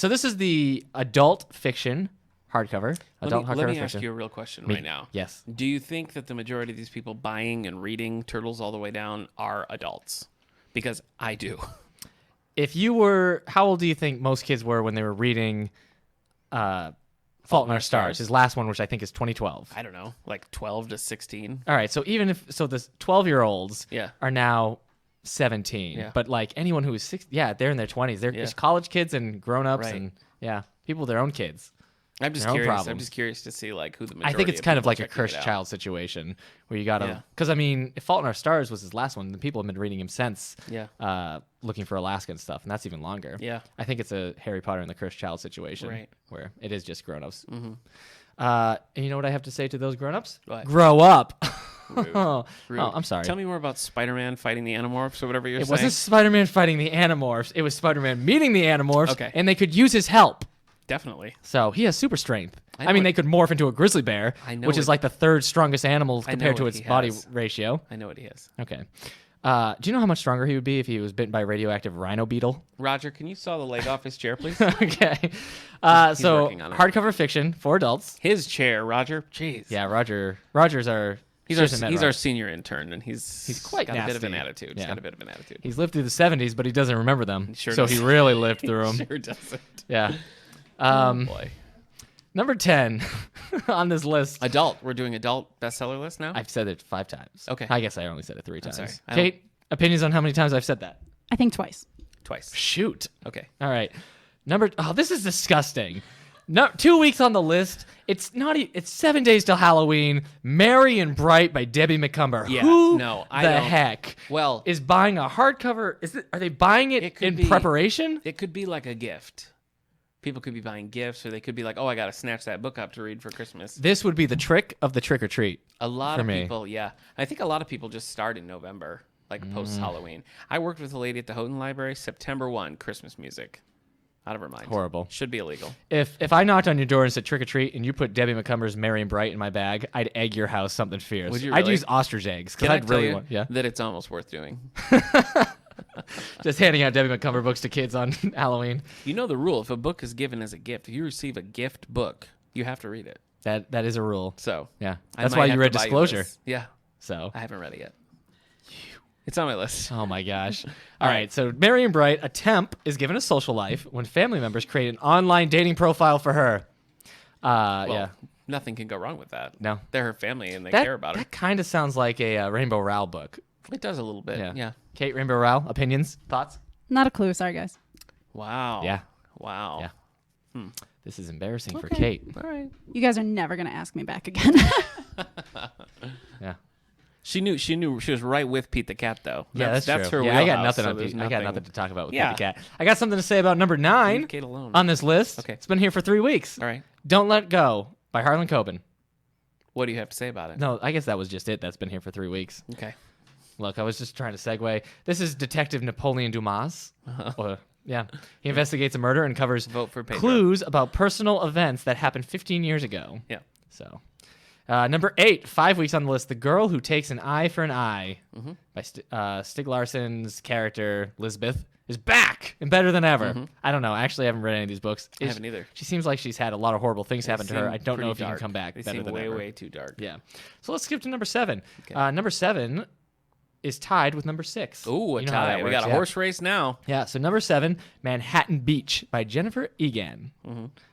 this is the adult fiction hardcover. Adult hardcover Let me fiction. ask you a real question right now. Yes. Do you think that the majority of these people buying and reading Turtles All the Way Down are adults? Because I do. If you were, how old do you think most kids were when they were reading Fault in Our Stars? His last one, which I think is 2012. I don't know, like 12 to 16. All right, so the 12-year-olds Yeah. are now 17. Yeah. But like anyone who is 6, they're in their 20s. There's college kids and grown-ups Right. and people with their own kids. I'm just Their own curious. I'm problems. just curious to see like who the I majority think it's kind of people like a checking it cursed out. child situation where you got to, Yeah. because I mean, if Fault in Our Stars was his last one, the people have been reading him since Yeah. Looking for Alaska and stuff, and that's even longer. Yeah. I think it's a Harry Potter and the Cursed Child situation Right. where it is just grown-ups. And you know what I have to say to those grown-ups? What? Grow up. Oh, Rude. I'm sorry. Tell me more about Spider-Man fighting the Animorphs or whatever you're It saying. wasn't Spider-Man fighting the Animorphs. It was Spider-Man meeting the Animorphs, Okay. and they could use his help. Definitely. So he has super strength. I I mean, know they could morph into a grizzly bear, know which is it- like the third strongest animal I know compared to what its he body has. ratio. I know what he is. Okay. Do you know how much stronger he would be if he was bitten by a radioactive rhino beetle? Roger, can you saw the leg off his chair, please? Okay. He's So working on it. hardcover fiction for adults. His chair, Roger. Jeez. Yeah, Roger's our He's our senior intern, and he's quite got a bit of an nasty. attitude. Yeah. He's got a bit of an attitude. He's lived through the 70s, but he doesn't remember them. sure so does. he really lived through them. Sure doesn't. Yeah. Boy. Number 10 on this list. Adult. We're doing adult bestseller list now? I've said it 5 times. Okay. I guess I only said it 3 times. sorry. Kate, opinions on how many times I've said that? I think twice. Twice. Shoot. Okay. All right. This is disgusting. No, 2 weeks on the list. It's not. It's 7 days till Halloween. Merry and Bright by Debbie McCumber. Yeah, Who no, I the don't- heck Well, is buying a hardcover? Are they buying it could in be- preparation? it could be like a gift. People could be buying gifts, or they could be like, oh, I got to snatch that book up to read for Christmas. This would be the trick of the trick or treat. A lot for of me. people, yeah. I think a lot of people just start in November, like post-Halloween. I worked with a lady at the Houghton Library, September 1, Christmas music. Out of her mind. Horrible. Should be illegal. If I knocked on your door and said trick or treat, and you put Debbie McCumber's Merry and Bright in my bag, I'd egg your house something fierce. Would you I'd really? use ostrich eggs because Can I I'd tell really you want. Yeah. that it's almost worth doing? Just handing out Debbie McCumber books to kids on Halloween. You know the rule. If a book is given as a gift, if you receive a gift book, you have to read it. That is a rule. So Yeah. I That's might why have you to read buy Disclosure. this. Yeah. So. I haven't read it yet. It's on my list. Oh my gosh. All right. So Merry and Bright, a temp is given a social life when family members create an online dating profile for her. Well, Yeah. nothing can go wrong with that. No. They're her family and they That, care about her. that kind of sounds like a Rainbow Rowell book. It does a little bit. Yeah. Kate, Rainbow Rowell, opinions, thoughts? Not a clue. Sorry, guys. Wow. Yeah. Wow. Yeah. This is embarrassing for Okay. Kate. All right. You guys are never going to ask me back again. Yeah. She knew she was right with Pete the Cat though. Yeah, that's her true. Yeah, I got wheelhouse, nothing so on there's Pete. I got nothing to talk about with Yeah. Pete the Cat. I got something to say about number 9 Leave Kate alone. on this list. Okay. It's been here for 3 weeks. All right. Don't Let Go by Harlan Coben. What do you have to say about it? No, I guess that was just it. That's been here for 3 weeks. Okay. Look, I was just trying to segue. This is Detective Napoleon Dumas. Yeah. He investigates a murder and covers Vote for Pedro. clues about personal events that happened 15 years ago. Yeah. So, number 8, 5 weeks on the list. The Girl Who Takes an Eye for an Eye by Stig Larsson's character, Lisbeth, is back and better than ever. I don't know. Actually, I haven't read any of these books. I haven't either. She seems like she's had a lot of horrible things happen to her. Seem I don't know pretty if you can dark. come back They better seem than way, ever. way too dark. Yeah. So let's skip to number 7. Okay. Number 7 is tied with number 6. Ooh, a You know how tie. that We got works, a yeah. horse race now. Yeah, so number 7, Manhattan Beach by Jennifer Egan.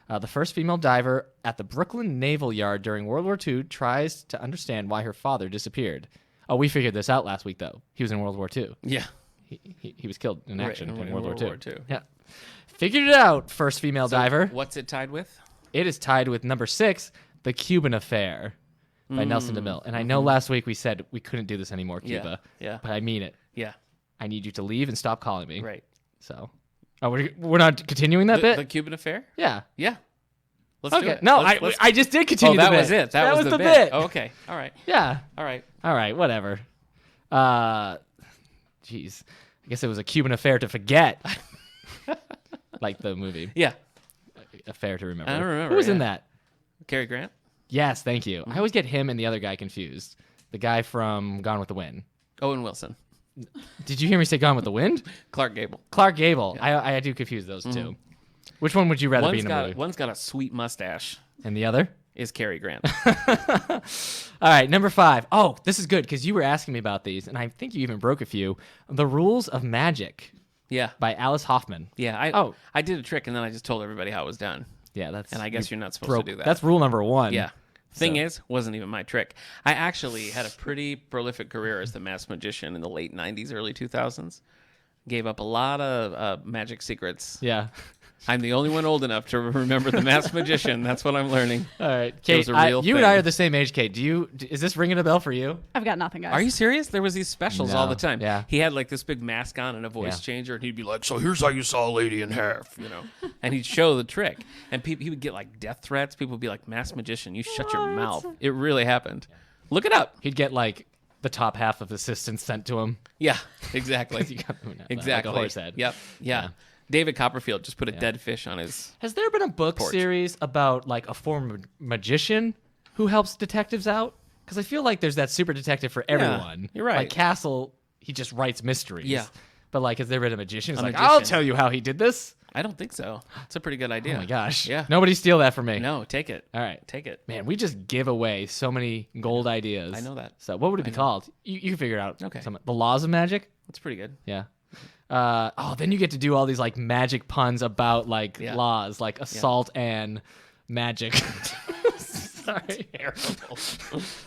The first female diver at the Brooklyn Naval Yard during World War II tries to understand why her father disappeared. Oh, we figured this out last week, though. He was in World War II. Yeah. He was killed in action in World War II. II. Yeah. Figured it out, first female diver. What's it tied with? It is tied with number 6, The Cuban Affair by Nelson DeMille. And I know last week we said we couldn't do this anymore, Cuba. Yeah. But I mean it. Yeah. I need you to leave and stop calling me. Right. So, we're not continuing that bit? The Cuban affair? Yeah. Yeah. Let's do Okay. it. No, Let's- I just did Oh, continue that the bit. was it. That was the bit. bit. Oh, okay. All right. Yeah. All right. All right. Whatever. Jeez. I guess it was a Cuban affair to forget. Like the movie. Yeah. Affair to remember. I don't remember, Who was in yeah. that? Cary Grant? Yes, thank you. I always get him and the other guy confused. The guy from Gone with the Wind. Owen Wilson. Did you hear me say Gone with the Wind? Clark Gable. Clark Gable. I do confuse those two. Which one would you rather be in the movie? One's got a sweet mustache. And the other? Is Cary Grant. All right, number 5. Oh, this is good because you were asking me about these, and I think you even broke a few. The Rules of Magic Yeah. by Alice Hoffman. Yeah. I did a trick and then I just told everybody how it was done. Yeah, that's. And I guess you're not supposed broke. to do that. That's rule number 1. Yeah. Thing is, wasn't even my trick. I actually had a pretty prolific career as the masked magician in the late 90s, early 2000s. Gave up a lot of magic secrets. Yeah. I'm the only one old enough to remember the masked magician. That's what I'm learning. All right, It Kate. was a real you and I thing. are the same age, Kate. Is this ringing a bell for you? I've got nothing, guys. Are you serious? There was these specials all No. the time. Yeah. He had like this big mask on and a voice Yeah. changer, and he'd be like, "So here's how you saw a lady in half," you know. And he'd show the trick, and he would get like death threats. People would be like, "Masked magician, you shut your mouth." It really happened. Look it up. He'd get like the top half of assistants sent to him. Yeah, exactly. You got Exactly. like a horse head. Yep. Yeah. David Copperfield just put a dead fish on his. Has there been a book Porch. series about like a former magician who helps detectives out? Because I feel like there's that super detective for everyone. you're right. Like Castle, he just writes mysteries. Yeah. But like, has there been a magician who's like, magician. I'll tell you how he did this? I don't think so. It's a pretty good idea. Oh my gosh. Yeah. Nobody steal that from me. No, take it. All right. Take it. Man, we just give away so many gold ideas. I know that. So what would it be called? You can figure it out. Okay. The Laws of Magic? That's pretty good. Yeah. Then you get to do all these like magic puns about like laws, like assault and magic. Sorry. Terrible.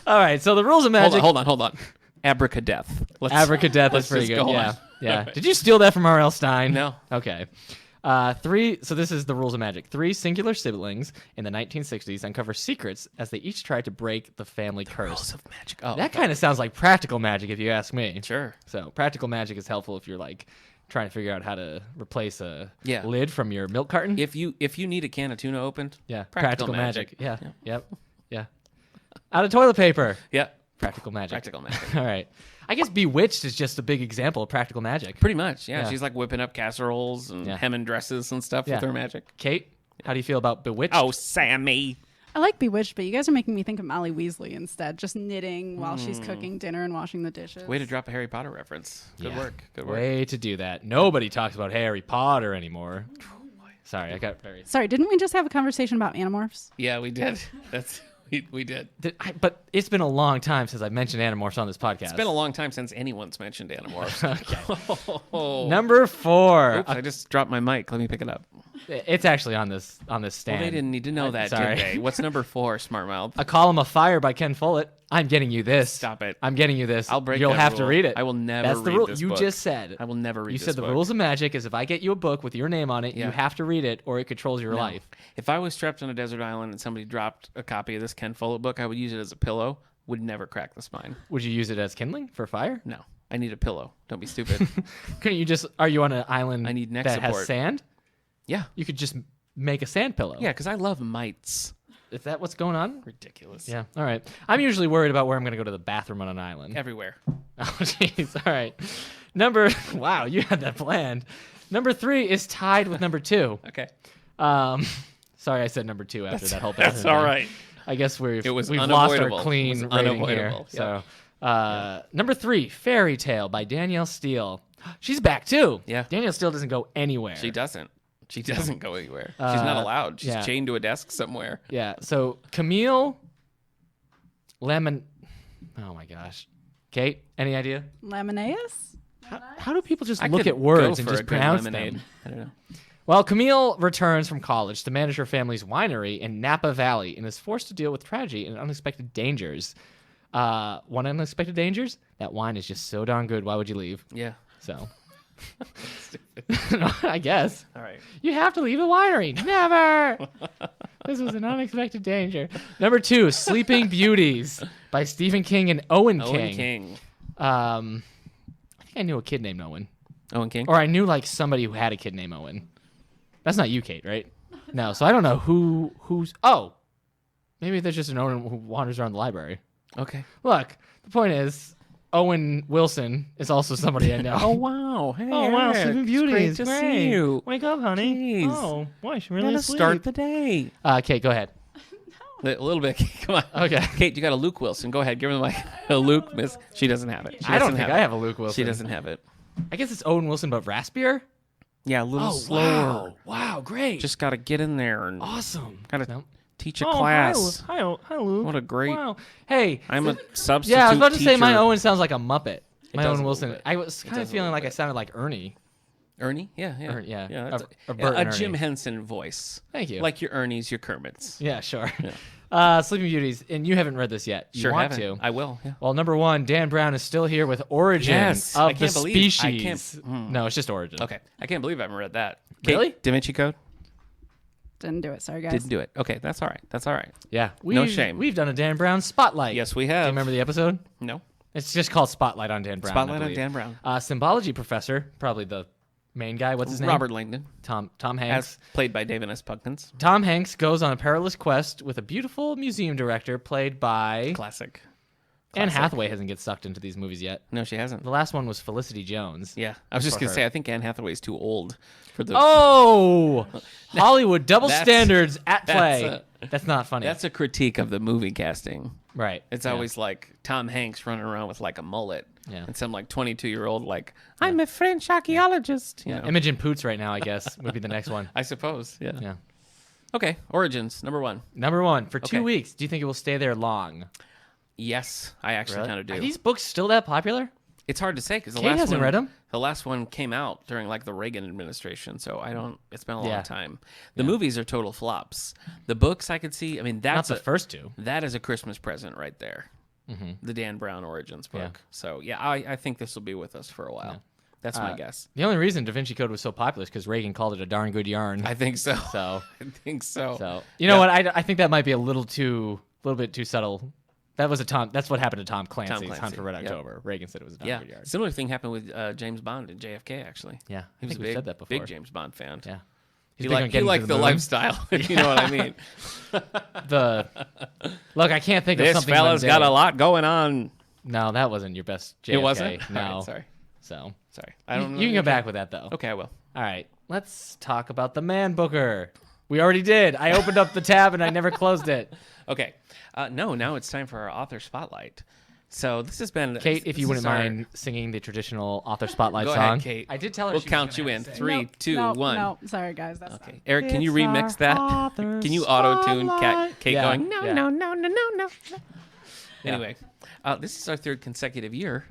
All right, so the rules of magic. Hold on. Abracadeth. Abracadeth is let's pretty just good. go Yeah. on. Yeah. Did you steal that from R.L. Stein? No. Okay. So this is the rules of magic. 3 singular siblings in the 1960s uncover secrets as they each try to break the family curse. Rules of magic. Oh, That kind of sounds like practical magic, if you ask me. sure. So practical magic is helpful if you're like trying to figure out how to replace a Yeah. lid from your milk carton. If you need a can of tuna opened, Yeah, practical magic. Yeah. Yep. Yeah. Out of toilet paper. Yeah, Practical magic. practical magic. All right. I guess Bewitched is just a big example of practical magic. Pretty much. Yeah. Yeah. She's like whipping up casseroles and Yeah. hemming dresses and stuff Yeah. with her magic. Kate, how do you feel about Bewitched? Oh, Sammy. I like Bewitched, but you guys are making me think of Molly Weasley instead, just knitting while she's cooking dinner and washing the dishes. Way to drop a Harry Potter reference. Good Yeah. work. Good work. Way to do that. Nobody talks about Harry Potter anymore. Sorry, I got very. Sorry, didn't we just have a conversation about Animorphs? Yeah, we did. We did. But it's been a long time since I mentioned Animorphs on this podcast. It's been a long time since anyone's mentioned Animorphs. Okay. Oh. Number 4. Oops, I just dropped my mic. Let me pick it up. It's actually on this stand. Well, they didn't need to know that, sorry. did they? What's number 4, smart mouth? A Column of Fire by Ken Follett. I'm getting you this. Stop it. I'm getting you this. I'll break You'll that have to rule. read it. I will never That's the read rule. this You book. just said. I will never read You this said the book. rules of magic is if I get you a book with your name on it, you Yeah. have to read it or it controls your life. If I was trapped on a desert island and somebody dropped a copy of this Ken Follett book, I would use it as a pillow. Would never crack the spine. Would you use it as kindling for fire? No, I need a pillow. Don't be stupid. Couldn't you just? Are you on an island I need neck that support. has sand? Yeah, You could just make a sand pillow. yeah, because I love mites. Is that what's going on? Ridiculous. Yeah. All right. I'm usually worried about where I'm going to go to the bathroom on an island. Everywhere. Oh, jeez. All right. Wow, you had that planned. Number 3 is tied with number 2. Okay. Sorry, I said number 2 after that whole That's bathroom all thing. right. I guess we've It was lost our unavoidable. clean It was rating here. unavoidable. So, number 3, Fairy Tale by Danielle Steele. She's back too. Yeah. Danielle Steele doesn't go anywhere. She doesn't. She doesn't go anywhere. She's not allowed. She's yeah. chained to a desk somewhere. Yeah. So Camille Lemon. Oh my gosh. Kate, any idea? Lemonaeus? How do people just I look could at words go and for just a good pronounce lemonade. them? I don't know. Well, Camille returns from college to manage her family's winery in Napa Valley and is forced to deal with tragedy and unexpected dangers. One unexpected dangers? That wine is just so darn good. Why would you leave? Yeah. So, I guess. All right. You have to leave the winery. Never. This was an unexpected danger. Number 2, Sleeping Beauties by Stephen King and Owen King. Owen King. I think I knew a kid named Owen. Owen King. Or I knew like somebody who had a kid named Owen. That's not you, Kate, right? No, so I don't know who's. Oh, maybe there's just an Owen who wanders around the library. Okay. Look, the point is, Owen Wilson is also somebody I know. Oh wow! Hey, Oh wow, Eric. Sleeping It's Beauty great is to great. see you. Wake up, honey. Jeez. Oh, boy, she Really really to asleep. start the day. Kate, go ahead. A little bit. Come on. Okay. Kate, you got a Luke Wilson. Go ahead. Give her the mic. A Luke, miss. She doesn't have it. She I don't doesn't think have I it. have a Luke Wilson. She doesn't have it. I guess it's Owen Wilson, but raspier. Yeah, a little Oh, slower. wow, great. Just got to get in there and awesome. got to No. teach a Oh, class. Hi, Luke. What a great. Wow. Hey. I'm a substitute Yeah, I was about to teacher. say my Owen sounds like a Muppet. My does a Owen little Wilson. bit. I was kind of does a feeling little like I bit. sounded like Ernie. Ernie? Yeah. Yeah. that's A Bert a and Jim Ernie. Henson voice. Thank you. Like your Ernies, your Kermits. Yeah, sure. Yeah. Sleeping Beauties, and you haven't read this yet. You Sure want haven't. to? I will. Yeah. Well, number 1, Dan Brown is still here with Origin Yes, I of the can't believe- I Species. can't- No, it's just Origin. Okay. I can't believe I haven't read that. Really? Kate, Da Vinci Code? Didn't do it. Sorry, guys. Didn't do it. Okay, that's all right. That's all right. Yeah. No shame. We've done a Dan Brown Spotlight. Yes, we Do have. you remember the episode? No. It's just called Spotlight on Dan Brown. I Spotlight on believe. Dan Brown. Symbology professor, probably the main guy. What's his name? Robert Langdon, Tom Hanks. as played by David S. Puckins. Tom Hanks goes on a perilous quest with a beautiful museum director played by Classic. Anne Hathaway hasn't get sucked into these movies yet. No, she hasn't. The last one was Felicity Jones. Yeah, I was just For gonna her. say I think Anne Hathaway is too old for the. Oh, Hollywood double That's- standards at play. that's That's not funny. That's a critique of the movie casting. right. It's Yeah. always like Tom Hanks running around with like a mullet, Yeah. and some like 22-year-old like I'm a French archaeologist. You know? Imogen Poots right now, I guess, would be the next one. I suppose. Yeah. Yeah. Okay. Origins number 1. Number 1 for 2 Okay. weeks. Do you think it will stay there long? Yes, I actually kind of do. Are these books still that popular? It's hard to say because the Kate last hasn't one, read 'em? The last one came out during like the Reagan administration, so I don't. It's been a long Yeah. time. The movies are total flops. The books I could see. I mean, Not that's the first two. that is a Christmas present right there. The Dan Brown Origins book. Yeah. So yeah, I think this will be with us for a while. That's my guess. The only reason Da Vinci Code was so popular is because Reagan called it a darn good yarn. I think so. So, I think so. you know what? I think that might be a little bit too subtle. That was That's what happened to Tom Clancy's Clancy, Hunt for Red yep. October. Reagan said it was a darn Yeah, good yarn. similar thing happened with James Bond and JFK. Actually, Yeah, he was I think a we big, said that before. big James Bond fan. Yeah, He big on liked getting to the moon. lifestyle. If you know what I mean. Look, I can't think of This something. fella's got a mundane. lot going on. No, that wasn't your best JFK. It wasn't. No, All right, sorry. So Sorry. I don't know. you can go back with that though. Okay, I will. All right, let's talk about the Man Booker. We already did. I opened up the tab and I never closed it. Okay. No, now it's time for our author spotlight. So this has been Kate, if you this wouldn't is our- mind singing the traditional author spotlight Go song. ahead, Kate. I did tell her We'll she was count gonna you have in. to sing. 3, 2, 1. No, sorry guys. That's Okay, Eric, can you It's remix our that? author Can you auto-tune Kate Yeah, going, no, yeah. no, no, no, no, no. Yeah. Anyway, this is our 3rd consecutive year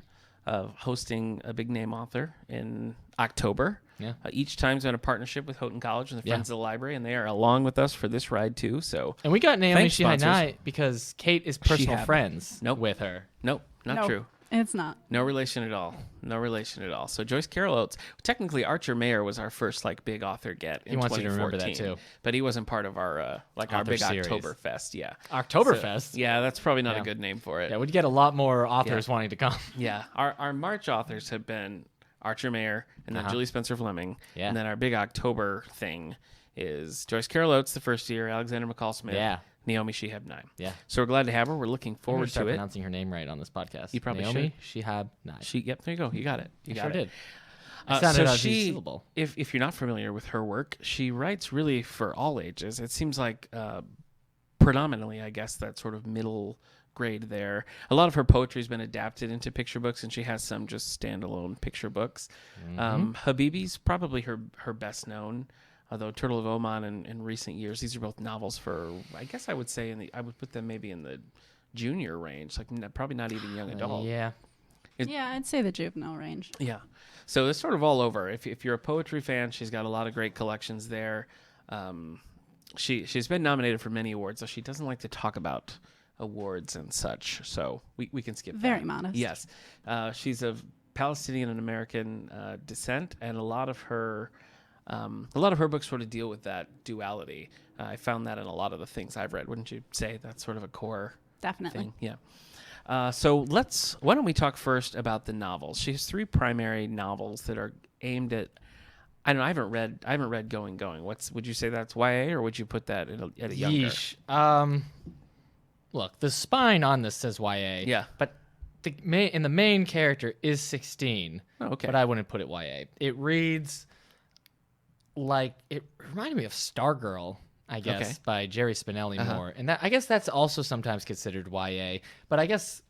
of hosting a big name author in October. Yeah. Each time's been a partnership with Houghton College and the Yeah. Friends of the Library, and they are along with us for this ride too. So, And we got Naomi Thanks, Shihab sponsors. Nye because Kate is personal Shihab. friends Nope. with her. nope, not no, true. It's not. No relation at all. No relation at all. So Joyce Carol Oates, technically Archer Mayer was our first like big author get in He wants you to 2014. remember that, too. But he wasn't part of our our Author big series. Oktoberfest. Yeah. Oktoberfest? Yeah, that's probably not Yeah. a good name for it. Yeah, we'd get a lot more authors wanting to come. Yeah. Our March authors have been Archer Mayer and then Julie Spencer Fleming. Yeah. And then our big October thing is Joyce Carol Oates the first year, Alexander McCall Smith, Yeah. Naomi Shihab Nye. Yeah. So we're glad to have her. We're looking I'm gonna forward start to it. pronouncing her name right on this podcast. You probably Naomi Shihab Nye. Yep, there you go. You got it. You I got sure it. did. I sounded out each she, syllable. if you're not familiar with her work, she writes really for all ages. It seems like predominantly, I guess, that sort of middle grade there. A lot of her poetry has been adapted into picture books, and she has some just standalone picture books. Habibi's probably her best known, although Turtle of Oman in recent years. These are both novels for, I guess I would say, I would put them maybe in the junior range, like probably not even young adult. Yeah. Yeah, I'd say the juvenile range. Yeah. So it's sort of all over. If you're a poetry fan, she's got a lot of great collections there. She's been nominated for many awards, though she doesn't like to talk about awards and such. So we can skip Very that. modest. Yes. She's of Palestinian and American descent, and a lot of her books sort of deal with that duality. I found that in a lot of the things I've read. Wouldn't you say that's sort of a core Definitely. thing? Yeah. So why don't we talk first about the novels? She has 3 primary novels that are aimed at, I don't know, I haven't read Going. Would you say that's YA, or would you put that at a younger? Yeesh. Look, the spine on this says YA. Yeah. But the main character is 16. Oh, okay. But I wouldn't put it YA. It reads like, it reminded me of Stargirl, I guess, Okay. by Jerry Spinelli more. And I guess that's also sometimes considered YA. But I guess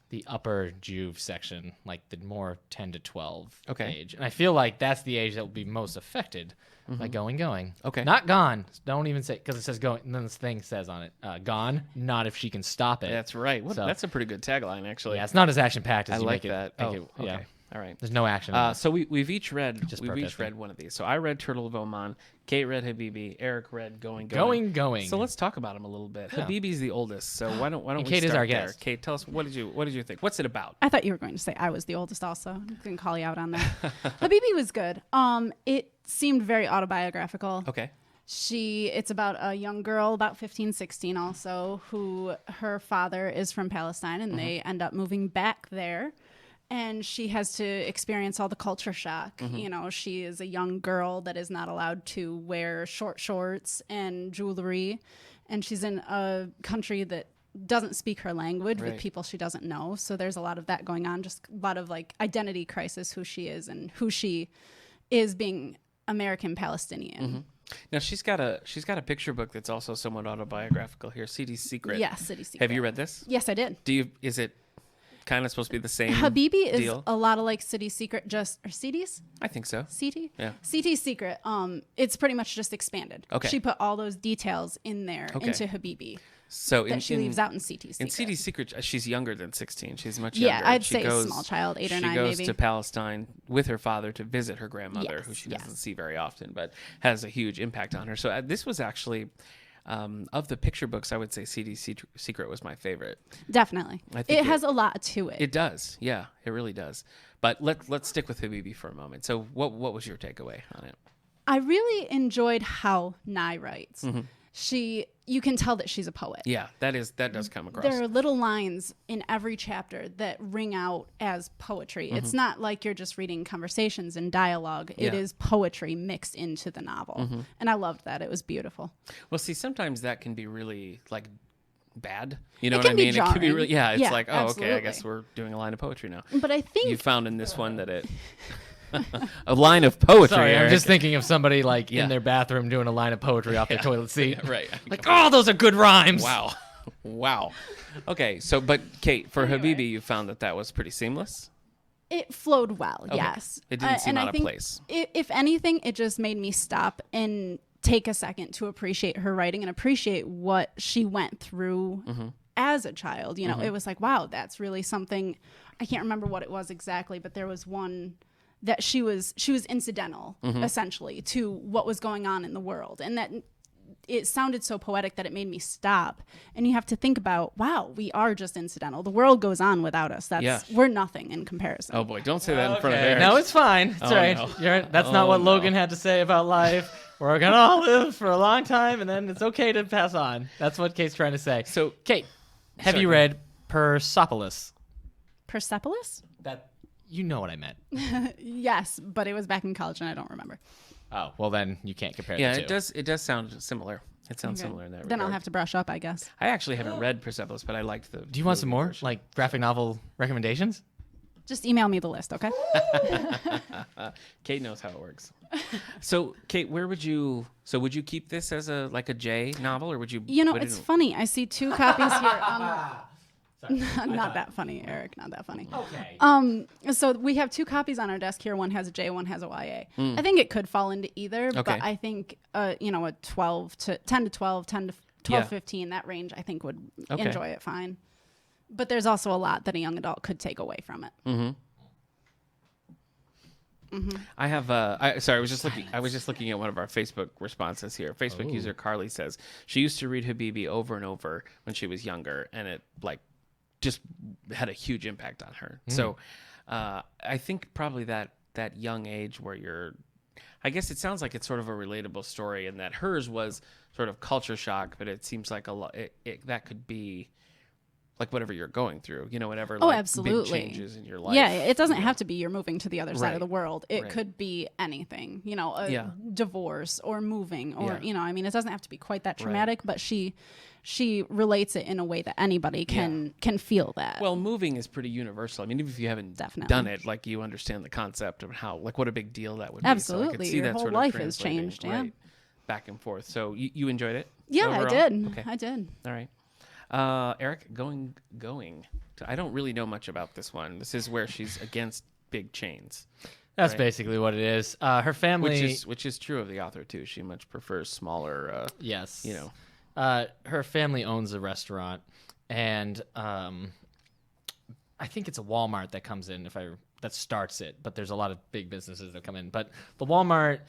the upper Juve section, like the more 10 to 12 Okay. age. And I feel like that's the age that will be most affected by Going. Okay. Not Gone. Don't even say, because it says Going, and then this thing says on it, Gone, not if she can stop it. That's right. So- That's a pretty good tagline, actually. Yeah, it's not as action-packed as I you like make that. it. Make Okay. Yeah. All right. There's no action. in it. So we've each read protesting. one of these. So I read Turtle of Oman, Kate read Habibi, Eric read Going. Going. So let's talk about him a little bit. Yeah. Habibi's the oldest, so why don't we And Kate is start our there? guest. Kate, tell us what did you think? What's it about? I thought you were going to say I was the oldest also. I couldn't call you out on that. Habibi was good. It seemed very autobiographical. Okay. It's about a young girl, about 15, 16 also, who her father is from Palestine, and they end up moving back there. And she has to experience all the culture shock. You know, she is a young girl that is not allowed to wear short shorts and jewelry. And she's in a country that doesn't speak her language Right. with people she doesn't know. So there's a lot of that going on, just a lot of like identity crisis, who she is and who she is being American Palestinian. Now she's got a picture book that's also somewhat autobiographical here. City's Secret. Yes, City Secret. Have you read this? Yes, I did. Is it kind of supposed to be the same? Habibi is deal? a lot of like City Secret, or CDs? I think so. CT? Yeah. CT Secret. It's pretty much just expanded. Okay. She put all those details in there Okay. into Habibi So that she leaves out in CT Secret. in City's Secret, she's younger than 16. She's much Yeah, younger. I'd She say goes- small child, 8 or 9 She goes maybe. to Palestine with her father to visit her grandmother, Yes, who she yes. doesn't see very often, but has a huge impact on her. So this was actually, of the picture books, I would say City's Secret was my favorite. Definitely. I think It has a lot to it. It does. Yeah, it really does. But let's stick with Habibi for a moment. So what was your takeaway on it? I really enjoyed how Nye writes. Mm-hmm. You can tell that she's a poet. Yeah, that does come across. There are little lines in every chapter that ring out as poetry. It's not like you're just reading conversations and dialogue. It Mm-hmm. Yeah. is poetry mixed into the novel. And I loved that. It was beautiful. Well, see, sometimes that can be really like bad. You know It what I can be mean? It can be jarring. really, yeah. It's Yeah, like, oh, okay, I guess absolutely. we're doing a line of poetry now. But I think You found in this one that it a line of poetry. Sorry, I'm Eric. just thinking of somebody like Yeah. in their bathroom doing a line of poetry off their toilet seat. right. Like, oh, those are good rhymes. Wow, wow. Okay, so but Kate, for Habibi, you found that was pretty seamless. it flowed well, Okay. yes. It didn't seem and out I of think place. If anything, it just made me stop and take a second to appreciate her writing and appreciate what she went through as a child. You know, it was like, wow, that's really something. I can't remember what it was exactly, but there was one that she was incidental essentially to what was going on in the world, and that it sounded so poetic that it made me stop. And you have to think about, wow, we are just incidental. The world goes on without us. We're nothing in comparison. Oh boy, don't say that in front of Okay. Eric. No, it's fine. It's Oh, all right. no. That's not what Logan had to say about life. We're gonna all live for a long time, and then it's okay to pass on. That's what Kate's trying to say. So, Kate, have Sorry, you go read Persepolis? Persepolis? That you know what I meant. Yes, but it was back in college and I don't remember. Oh, well then you can't compare yeah, the two. it does sound similar. It sounds Okay. similar in that Then I'll regard. have to brush up, I guess. I actually haven't read Persepolis, but I liked the. Do you want some movie more version. like graphic novel recommendations? Just email me the list, okay? Kate knows how it works. So, Kate, would you keep this as a J novel, or would you? You know, put it it's in- funny. I see 2 copies here. Not that funny, Eric. Not that funny. Okay. So we have 2 copies on our desk here. One has a J, one has a YA. I think it could fall into either, Okay. but I think, a 10 to 12, 10 to 12, Yeah. 15, that range, I think would Okay. enjoy it fine. But there's also a lot that a young adult could take away from it. I have. Sorry, I was just looking at one of our Facebook responses here. Facebook user Carly says she used to read Habibi over and over when she was younger, and it just had a huge impact on her. So, I think probably that young age where you're. I guess it sounds like it's sort of a relatable story, and that hers was sort of culture shock, but it seems like a lot. That could be. Like whatever you're going through, whatever big Absolutely. changes in your life. Yeah, it doesn't have to be you're moving to the other side Right. of the world. It Right. could be anything, a Yeah. divorce or moving or, Yeah. it doesn't have to be quite that traumatic, but she relates it in a way that anybody can feel that. Well, moving is pretty universal. I mean, even if you haven't Definitely. done it, you understand the concept of how, what a big deal that would be. So I Absolutely. could see Your that whole sort of life has translating, changed, yeah. right, back and forth. So you enjoyed it? yeah, overall? I did. Okay. I did. All right. Eric, going. I don't really know much about this one. This is where she's against big chains, That's right. basically what it is. Her family, which is true of the author too. She much prefers smaller. yes, Her family owns a restaurant, and I think it's a Walmart that comes in that starts it. But there's a lot of big businesses that come in. But the Walmart,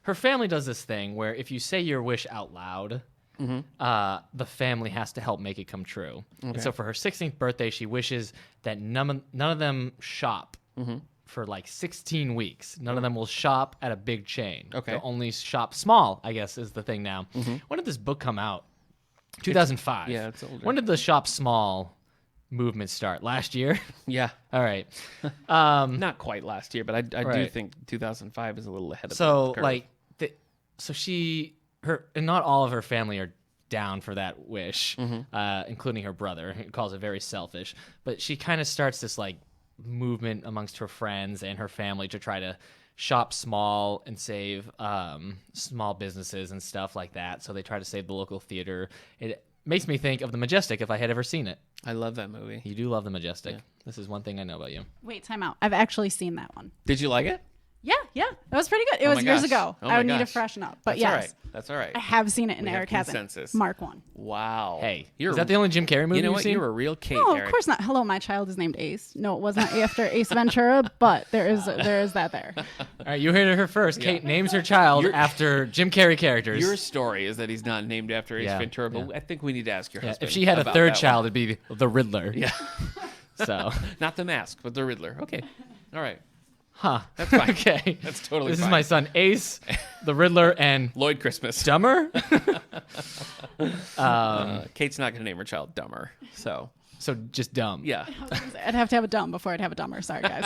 her family does this thing where if you say your wish out loud. The family has to help make it come true. And so for her 16th birthday, she wishes that none of them shop for 16 weeks. None of them will shop at a big chain. Okay. They'll only shop small, I guess, is the thing now. When did this book come out? 2005. yeah, it's older. When did the shop small movement start? Last year? Yeah, All right. not quite last year, but I do Right. think 2005 is a little ahead of So the curve. and not all of her family are down for that wish, including her brother. He calls it very selfish. But she kind of starts this like movement amongst her friends and her family to try to shop small and save small businesses and stuff like that. So they try to save the local theater. It makes me think of The Majestic if I had ever seen it. I love that movie. You do love The Majestic. Yeah. This is one thing I know about you. Wait, time out. I've actually seen that one. Did you like it? Yeah. It was pretty good. It was years ago. Oh I would my need to gosh. freshen up. But That's yes. all right. That's all right. I have seen it, and We have Eric hasn't. consensus. Mark one. Wow. Hey, You're is that the only Jim Carrey movie You know you've what? seen? You're a real Kate, No, Eric. of course not. Hello, my child is named Ace. No, it was not after Ace Ventura, but there is that there. All right, you heard it her first. Kate names her child after Jim Carrey characters. Your story is that he's not named after Ace Yeah, Ventura, but yeah. I think we need to ask your husband. If she had a about third that child, one. it'd be the Riddler. Yeah. So, Not the Mask, but the Riddler. Okay. All right. huh. That's fine. Okay. That's totally This fine. is my son, Ace, the Riddler, and Lloyd Christmas. Dumber. Kate's not going to name her child Dumber. So, Just dumb. yeah. I'd have to have a dumb before I'd have a dumber. Sorry, guys.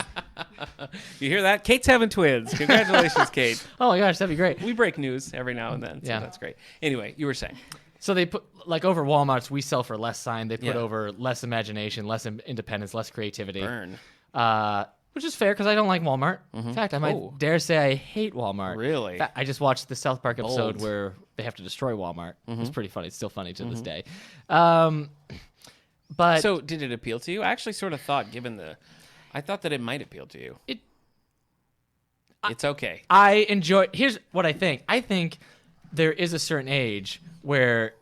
You hear that? Kate's having twins. Congratulations, Kate. Oh my gosh, that'd be great. We break news every now and then, so Yeah. that's great. Anyway, you were saying. So they put like over Walmart's, we sell for less sign. They put Yeah. over less imagination, less independence, less creativity. Burn. Which is fair because I don't like Walmart. In fact, I might Oh. dare say I hate Walmart. Really? In fact, I just watched the South Park episode Bold. where they have to destroy Walmart. It's pretty funny. It's still funny to this day. But So, did it appeal to you? I actually sort of thought, I thought that it might appeal to you. It's okay. I enjoy. Here's what I think. I think there is a certain age where,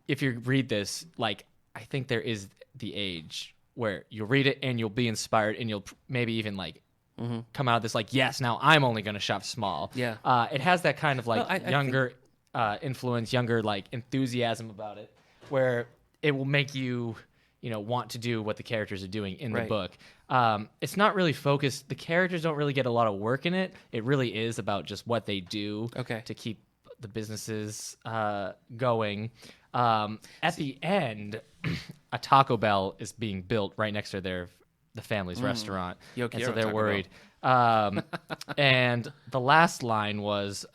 if you read this, like I think there is the age where you'll read it and you'll be inspired and you'll maybe even like come out of this like, yes, now I'm only going to shop small. Yeah. It has that kind of like Well, I younger influence, younger like enthusiasm about it, where it will make you, want to do what the characters are doing in the Right. book. It's not really focused. The characters don't really get a lot of work in it. It really is about just what they do to keep the businesses going. At the end, a Taco Bell is being built right next to the family's restaurant, Yo and quiero so they're Taco worried. And the last line was,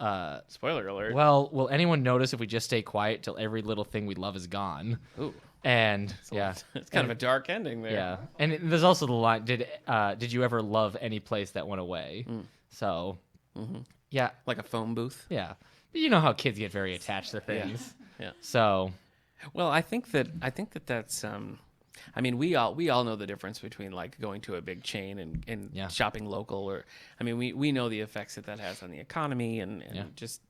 Spoiler alert. "Well, will anyone notice if we just stay quiet till every little thing we love is gone?" Ooh. And yeah, It's kind of a dark ending there. yeah, and there's also the line: Did you ever love any place that went away? So, yeah, Like a phone booth. yeah. You know how kids get very attached to things. Yeah. So, Well, I think that's I mean, we all know the difference between like going to a big chain and Yeah. shopping local, or I mean, we know the effects that has on the economy and just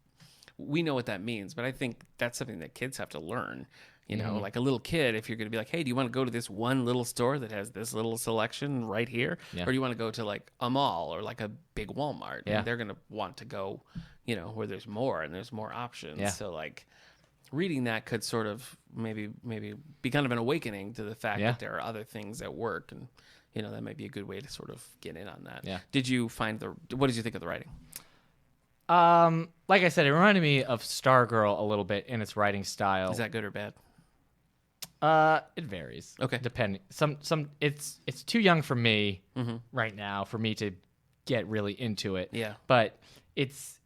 we know what that means. But I think that's something that kids have to learn. You know, like a little kid, if you're going to be like, hey, do you want to go to this one little store that has this little selection right here? Yeah. Or do you want to go to like a mall or like a big Walmart? Yeah. And they're going to want to go, where there's more and there's more options. Yeah. So like reading that could sort of maybe be kind of an awakening to the fact Yeah. that there are other things at work. And, that might be a good way to sort of get in on that. Yeah. Did you find what did you think of the writing? like I said, it reminded me of Stargirl a little bit in its writing style. Is that good or bad? It varies. Okay. Depending. Some it's too young for me right now for me to get really into it. Yeah. But it's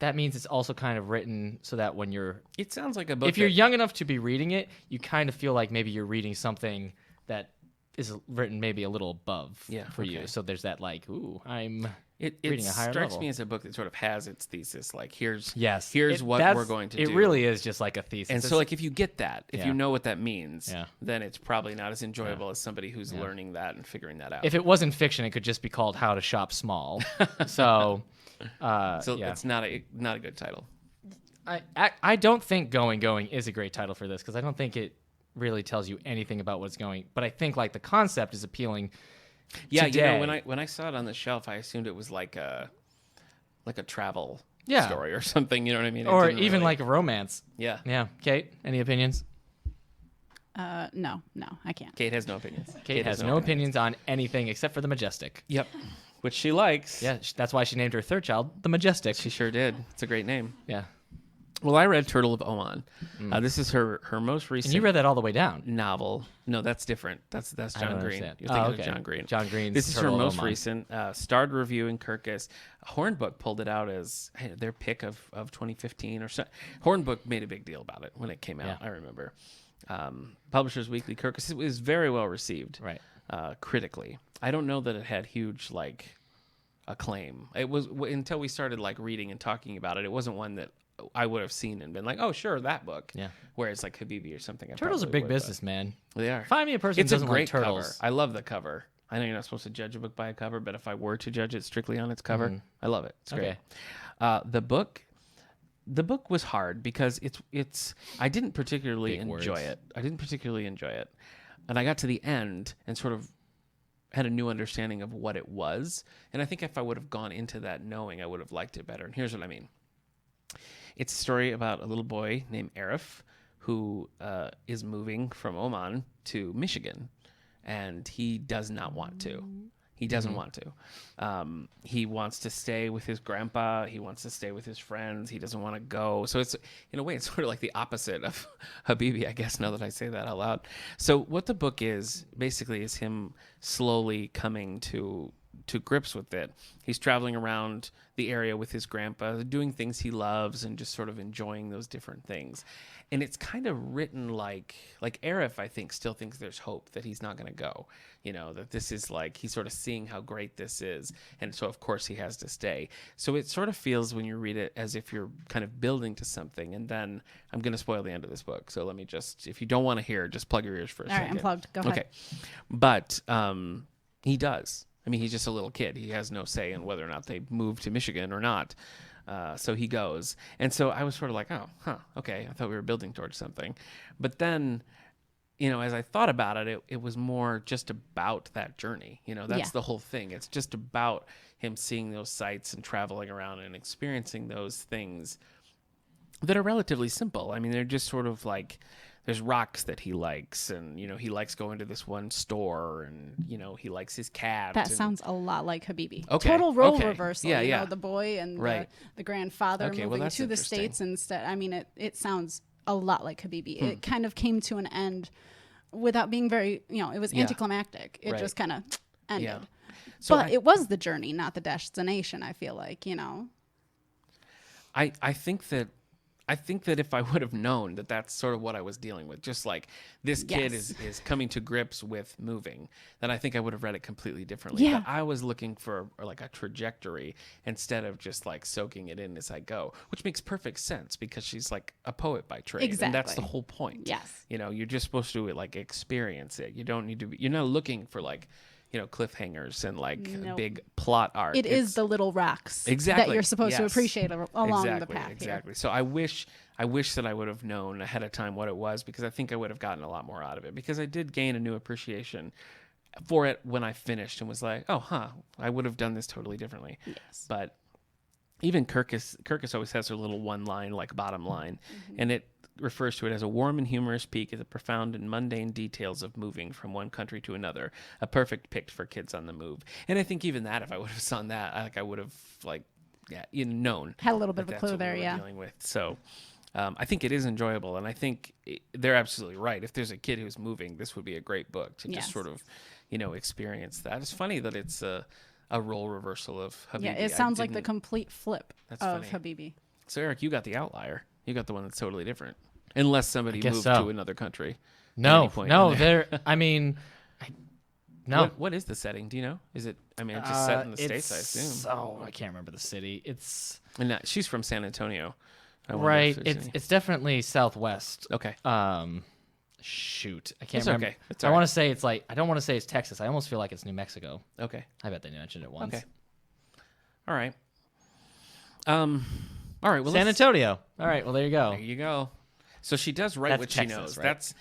that means it's also kind of written so that when It sounds like a book. if you're young enough to be reading it, you kind of feel like maybe you're reading something that is written maybe a little above for you. okay. So there's that like, ooh, I'm It reading a higher strikes level. me as a book that sort of has its thesis. Like here's Yes. what That's- we're going to it do. It really is just like a thesis. And so like if you get that, if Yeah. you know what that means, Yeah. then it's probably not as enjoyable as somebody who's learning that and figuring that out. if it wasn't fiction, it could just be called How to Shop Small. So, so yeah. it's not a good title. I don't think Going is a great title for this because I don't think it really tells you anything about what's going. But I think like the concept is appealing. Yeah, today. when I saw it on the shelf, I assumed it was like a travel Yeah. story or something. You know what I mean? It Or didn't even really- like a romance. yeah. Yeah. Kate, any opinions? No, I can't. Kate has no opinions. Kate has no opinions on anything except for the Majestic. Yep, which she likes. Yeah, that's why she named her third child the Majestic. She sure did. It's a great name. Yeah. Well, I read Turtle of Oman. This is her most recent And you read that all the way down. novel. No, that's different. That's John Green. understand. You're thinking okay. of John Green. John Green's This is her Turtle of most Oman. recent. Starred review in Kirkus. Hornbook pulled it out as their pick of 2015 or so. Hornbook made a big deal about it when it came out. Yeah. I remember. Publishers Weekly, Kirkus. It was very well received. Right. Critically. I don't know that it had huge acclaim. It was until we started reading and talking about it. It wasn't one that I would have seen and been like, oh, sure, that book. Yeah. Whereas Habibi or something. Turtles are big business, man. They are. Find me a person who It's a doesn't great like turtles. cover. I love the cover. I know you're not supposed to judge a book by a cover, but if I were to judge it strictly on its cover, I love it. It's great. Okay. The book was hard because it's I didn't particularly Big enjoy words. it. I didn't particularly enjoy it. And I got to the end and sort of had a new understanding of what it was. And I think if I would have gone into that knowing, I would have liked it better. And here's what I mean. It's a story about a little boy named Arif who is moving from Oman to Michigan, and he does not want to. He doesn't want to. He wants to stay with his grandpa. He wants to stay with his friends. He doesn't want to go. So it's, in a way, it's sort of like the opposite of Habibi, I guess, now that I say that out loud. So what the book is, basically, is him slowly coming to grips with it. He's traveling around the area with his grandpa, doing things he loves and just sort of enjoying those different things. And it's kind of written like Arif, I think, still thinks there's hope that he's not going to go. That this is he's sort of seeing how great this is. And so, of course, he has to stay. So it sort of feels when you read it as if you're kind of building to something. And then I'm going to spoil the end of this book. So let me just, if you don't want to hear, just plug your ears for a second. All right, I'm plugged. Go ahead. Okay. But he does. I mean, he's just a little kid. He has no say in whether or not they move to Michigan or not. So he goes. And so I was sort of like, oh, okay. I thought we were building towards something. But then, as I thought about it, it was more just about that journey. That's the whole thing. It's just about him seeing those sights and traveling around and experiencing those things that are relatively simple. I mean, they're just sort of there's rocks that he likes, and he likes going to this one store, and he likes his cat. That sounds a lot like Habibi. Okay, Total role okay. reversal. Yeah. The boy and Right. the grandfather Okay, well, moving that's to the interesting. States instead. I mean, it sounds a lot like Habibi. It kind of came to an end without being very, it was anticlimactic. It Right. just kind of ended. Yeah. So But it was the journey, not the destination, I feel like. I think that if I would have known that that's sort of what I was dealing with, just this kid Yes. is coming to grips with moving, then I think I would have read it completely differently. Yeah. But I was looking for a trajectory instead of just soaking it in as I go, which makes perfect sense because she's a poet by trade. And that's the Exactly. whole point. Yes. You're just supposed to experience it. You don't need to you're not looking for cliffhangers and No. big plot arc. It is the little rocks Exactly. that you're supposed to Yes. appreciate along the Exactly, path exactly. here. So I wish that I would have known ahead of time what it was, because I think I would have gotten a lot more out of it, because I did gain a new appreciation for it when I finished and was like, I would have done this totally differently. Yes. But even Kirkus always has her little one line, bottom line, and it refers to it as a warm and humorous peek at the profound and mundane details of moving from one country to another, a perfect pick for kids on the move. And I think even that, if I would have seen that, I would have known. Had a little bit of a that's clue what we there, were yeah. Dealing with. So I think it is enjoyable, and I think they're absolutely right. If there's a kid who's moving, this would be a great book to Yes. just sort of, experience that. It's funny that it's a role reversal of Habibi. Yeah, it sounds like the complete flip That's of funny. Habibi. So Eric, you got the outlier. You got the one that's totally different, unless somebody guess moved so. to another country. at No, any point no, in there. I mean, no. What is the setting? Do you know? Is it? I mean, it's just set in the States, I assume. Oh, I can't remember the city. It's And she's from San Antonio. I wonder right. if there's It's any- it's definitely southwest. okay. Shoot, I can't It's remember. okay. It's I all want right. to say it's I don't want to say it's Texas. I almost feel like it's New Mexico. Okay. I bet they mentioned it once. Okay. All right. All right. Well, San let's- Antonio. All right. Well, there you go. There you go. So she does write That's what Texas, she knows. right? That's